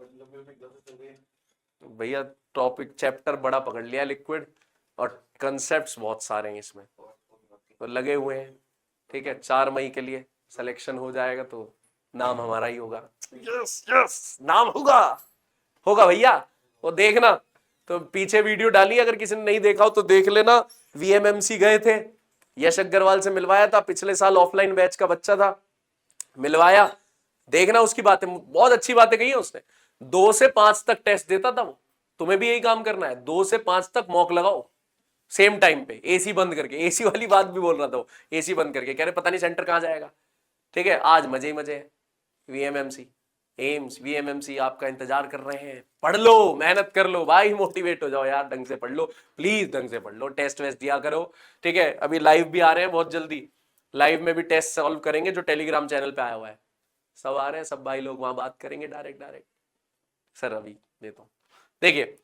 भैया टॉपिक चैप्टर बड़ा पकड़ लिया लिक्विड, और कंसेप्ट्स बहुत सारे हैं इसमें, तो लगे हुए हैं। ठीक है, 4 मई के लिए सिलेक्शन हो जाएगा तो नाम हमारा ही होगा। यस नाम होगा भैया, वो देखना। तो पीछे वीडियो डाली, अगर किसी ने नहीं देखा हो तो देख लेना। VMMC गए थे, यश अग्रवाल से मिलवाया था, पिछले साल ऑफलाइन बैच का बच्चा था, मिलवाया। देखना उसकी बातें, बहुत अच्छी बातें कही है उसने। 2 से 5 तक टेस्ट देता था वो। तुम्हें भी यही काम करना है, 2 से 5 तक मॉक लगाओ सेम टाइम पे, एसी बंद करके। एसी वाली बात भी बोल रहा था वो, एसी बंद करके, कह रहे पता नहीं सेंटर कहां जाएगा। ठीक है, आज मजे ही मजे है। वीएमएमसी, एम्स, वीएमएमसी आपका इंतजार कर रहे हैं। पढ़ लो, मेहनत कर लो भाई, मोटिवेट हो जाओ यार, ढंग से पढ़ लो प्लीज, ढंग से पढ़ लो, टेस्ट वेस्ट दिया करो, ठीक है। अभी लाइव भी आ रहे हैं बहुत जल्दी, लाइव में भी टेस्ट सॉल्व करेंगे जो टेलीग्राम चैनल पे आया हुआ है, सब आ रहे हैं, सब भाई लोग वहां बात करेंगे डायरेक्ट। सर अभी देता हूं, देखिए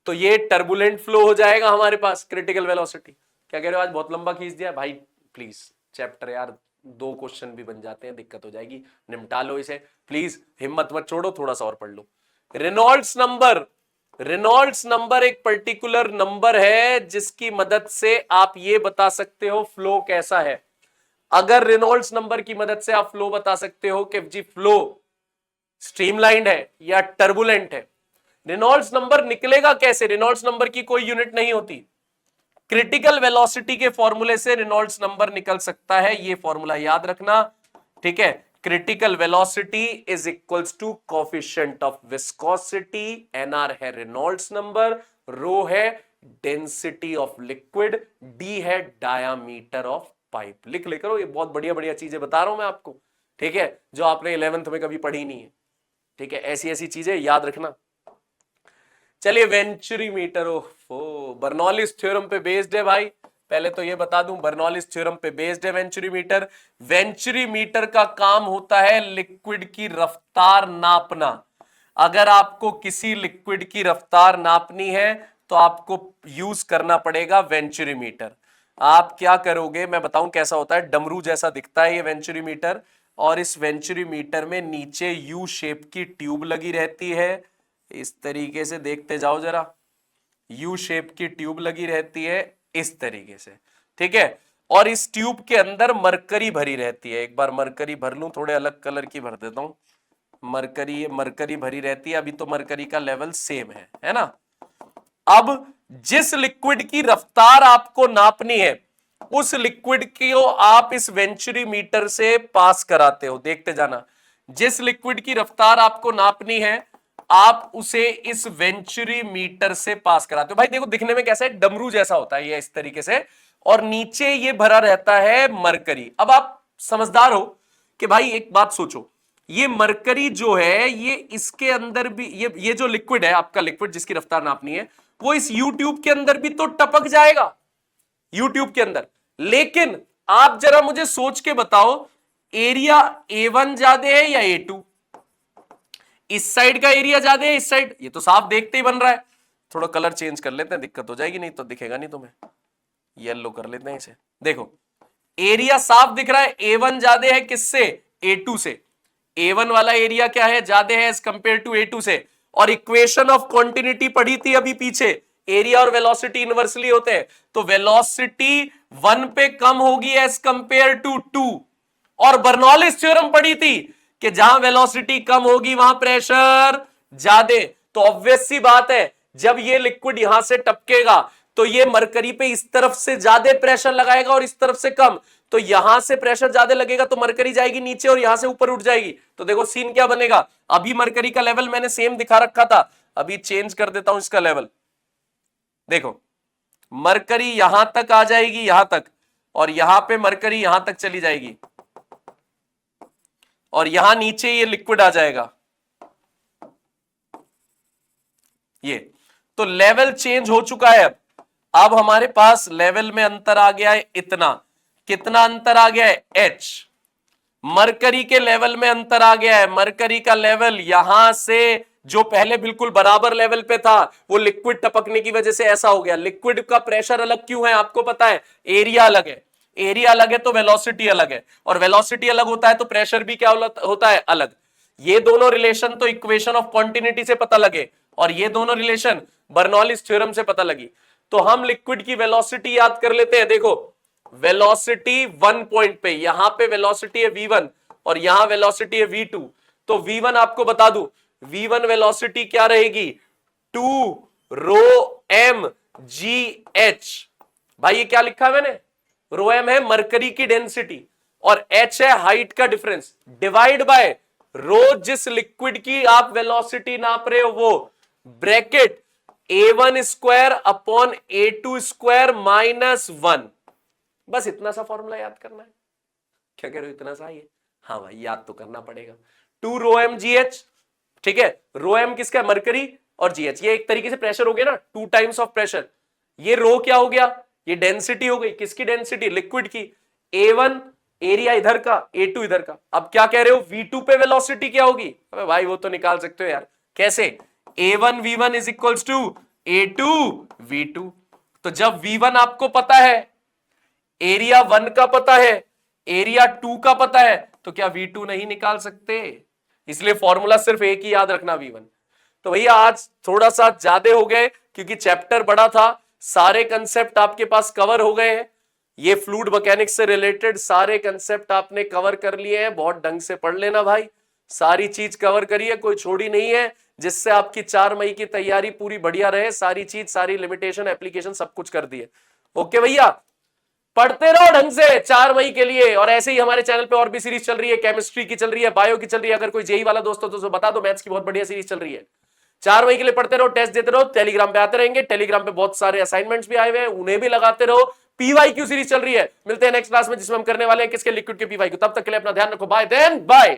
तो ये टर्बुलेंट फ्लो हो जाएगा हमारे पास, क्रिटिकल वेलोसिटी। क्या कह रहे हो, आज बहुत लंबा खींच दिया भाई, प्लीज चैप्टर यार 2 क्वेश्चन भी बन जाते हैं, दिक्कत हो जाएगी, निपटा लो इसे प्लीज, हिम्मत मत छोड़ो, थोड़ा सा और पढ़ लो। रेनॉल्ड्स नंबर, रेनॉल्ड्स नंबर एक पर्टिकुलर नंबर है जिसकी मदद से आप ये बता सकते हो फ्लो कैसा है। अगर रेनॉल्ड्स नंबर की मदद से आप फ्लो बता सकते हो कि जी फ्लो स्ट्रीमलाइंड है या टर्बुलेंट है। रेनॉल्ड्स नंबर निकलेगा कैसे, रेनॉल्ड्स नंबर की कोई यूनिट नहीं होती, क्रिटिकल वेलोसिटी के फॉर्मूले से रेनॉल्ड्स नंबर निकल सकता है, ये फॉर्मूला याद रखना, ठीक है। Critical velocity is equals to coefficient of viscosity, NR है रेनॉल्ड्स नंबर, रो है डेंसिटी ऑफ लिक्विड, डी है डायामीटर ऑफ पाइप। लिख ले करो, ये बहुत बढ़िया बढ़िया चीजें बता रहा हूं मैं आपको, ठीक है, जो आपने 11th में कभी पढ़ी नहीं है, ठीक है, ऐसी ऐसी चीजें याद रखना। चलिए वेंचुरी मीटर, ओह बर्नौलिस थ्योरम पे बेस्ड है भाई, पहले तो ये बता दूं बर्नौलिस थ्योरम पे बेस्ड है वेंचुरी मीटर। वेंचुरी मीटर का काम होता है लिक्विड की रफ्तार नापना। अगर आपको किसी लिक्विड की रफ्तार नापनी है तो आपको यूज करना पड़ेगा वेंचुरी मीटर। आप क्या करोगे मैं बताऊं कैसा होता है, डमरू जैसा दिखता है ये वेंचुरी मीटर, और इस वेंचुरी मीटर में नीचे यू शेप की ट्यूब लगी रहती है, इस तरीके से देखते जाओ जरा, यू शेप की ट्यूब लगी रहती है इस तरीके से, ठीक है। और इस ट्यूब के अंदर मरकरी भरी रहती है, एक बार मरकरी भर लूं, थोड़े अलग कलर की भर देता हूं, मरकरी भरी रहती है, अभी तो मरकरी का लेवल सेम है ना। अब जिस लिक्विड की रफ्तार आपको नापनी है उस लिक्विड को आप इस वेंचुरी मीटर से पास कराते हो, देखते जाना, जिस लिक्विड की रफ्तार आपको नापनी है आप उसे इस वेंचुरी मीटर से पास कराते हो। भाई देखो दिखने में कैसा है, डमरू जैसा होता है ये इस तरीके से, और नीचे ये भरा रहता है मरकरी। अब आप समझदार हो कि भाई एक बात सोचो, ये मरकरी जो है ये इसके अंदर भी, ये जो लिक्विड है आपका, लिक्विड जिसकी रफ्तार नापनी है, वो इस यूट्यूब के अंदर भी तो टपक जाएगा, यूट्यूब के अंदर। लेकिन आप जरा मुझे सोच के बताओ, एरिया A1 ज्यादा है या A2? इस साइड का एरिया ज्यादा है, इस साइड, ये तो साफ देखते ही बन रहा है। थोड़ा कलर चेंज कर लेते हैं, दिक्कत हो जाएगी, नहीं तो दिखेगा नहीं तुम्हें, येलो कर लेते हैं इसे। देखो एरिया साफ दिख रहा है, A1 ज्यादा है किससे, A2 से। A1 वाला एरिया क्या है, ज्यादा है एज कंपेयर टू A2 से। और इक्वेशन ऑफ कॉन्टिन्यूटी पढ़ी थी अभी पीछे, एरिया और वेलोसिटी इनवर्सली होते हैं, तो वेलोसिटी 1 पे कम होगी एज कंपेयर टू 2। और बर्नौलिस थ्योरम पढ़ी थी कि जहां वेलोसिटी कम होगी वहां प्रेशर ज्यादा। तो ऑब्वियस सी बात है, जब ये लिक्विड यहां से टपकेगा तो ये मरकरी पे इस तरफ से ज्यादा प्रेशर लगाएगा और इस तरफ से कम, तो यहां से प्रेशर ज्यादा लगेगा तो मरकरी जाएगी नीचे और यहां से ऊपर उठ जाएगी। तो देखो सीन क्या बनेगा, अभी मरकरी का लेवल मैंने सेम दिखा रखा था, अभी चेंज कर देता हूं इसका लेवल। देखो मरकरी यहां तक आ जाएगी, यहां तक, और यहां पे मरकरी यहां तक चली जाएगी, और यहां नीचे ये लिक्विड आ जाएगा, ये तो लेवल चेंज हो चुका है। अब हमारे पास लेवल में अंतर आ गया है इतना, कितना अंतर आ गया है, H। मरकरी के लेवल में अंतर आ गया है, मरकरी का लेवल यहां से जो पहले बिल्कुल बराबर लेवल पे था वो लिक्विड टपकने की वजह से ऐसा हो गया। लिक्विड का प्रेशर अलग क्यों है आपको पता है, एरिया अलग है, एरिया अलग है तो वेलोसिटी अलग है, और वेलोसिटी अलग होता है तो प्रेशर भी क्या होता है, अलग। ये दोनों रिलेशन तो इक्वेशन ऑफ कॉन्टिन्यूटी से पता लगे, और ये दोनों रिलेशन बर्नौलिस थ्योरम से पता लगी। तो हम लिक्विड की वेलोसिटी याद कर लेते हैं। देखो वेलोसिटी 1 पॉइंट पे, यहां पे वेलोसिटी है V1 और यहां वेलोसिटी है V2। तो V1 आपको बता दूं, V1 वेलोसिटी क्या रहेगी, 2 रो m जी h। भाई ये क्या लिखा है मैंने, रो m है मरकरी की डेंसिटी और h है हाइट का डिफरेंस, डिवाइड बाय रो जिस लिक्विड की आप वेलोसिटी नाप रहे हो वो, bracket A1 square upon A2 square minus 1। बस इतना सा फॉर्मूला याद करना है। क्या कह रहे हो, इतना सा ही है? हाँ भाई याद तो करना पड़ेगा। 2 रो एम जी एच, ठीक है। रो एम किसका, मरकरी, और जीएच, ये एक तरीके से प्रेशर हो गया ना, 2 टाइम्स ऑफ प्रेशर। ये रो क्या हो गया, ये डेंसिटी हो गई, किसकी डेंसिटी, लिक्विड की। A1 एरिया इधर का, A2 इधर का। अब क्या कह रहे हो, V2 पे वेलोसिटी क्या होगी, अबे भाई वो तो निकाल सकते हो यार, कैसे, A1 V1 is equals to A2 V2। तो जब V1 आपको पता है, एरिया 1 का पता है, एरिया 2 का पता है, तो क्या V2 नहीं निकाल सकते। इसलिए फॉर्मूला सिर्फ एक ही याद रखना, V1। तो भैया आज थोड़ा सा ज्यादा हो गए क्योंकि चैप्टर बड़ा था, सारे कंसेप्ट आपके पास कवर हो गए हैं। ये फ्लूइड मैकेनिक्स से रिलेटेड सारे कंसेप्ट आपने कवर कर लिए हैं, बहुत ढंग से पढ़ लेना भाई, सारी चीज कवर करिए, कोई छोड़ी नहीं है, जिससे आपकी 4 मई की तैयारी पूरी बढ़िया रहे। सारी चीज, सारी लिमिटेशन, एप्लीकेशन सब कुछ कर दिए। ओके भैया, पढ़ते रहो ढंग से 4 मई के लिए। और ऐसे ही हमारे चैनल पे और भी सीरीज चल रही है, केमिस्ट्री की चल रही है, बायो की चल रही है। अगर कोई जेई वाला दोस्त हो तो बता दो, मैथ्स की बहुत बढ़िया सीरीज चल रही है। 4 मई के लिए पढ़ते रहो, टेस्ट देते रहो, टेलीग्राम पे आते रहेंगे। टेलीग्राम पे बहुत सारे असाइनमेंट्स भी आए हुए हैं, उन्हें भी लगाते रहो। पीवाईक्यू सीरीज चल रही है, मिलते हैं नेक्स्ट क्लास में जिसमें हम करने वाले हैं किसके, लिक्विड के पीवाईक्यू। तब तक के लिए अपना ध्यान रखो, बाय देन बाय।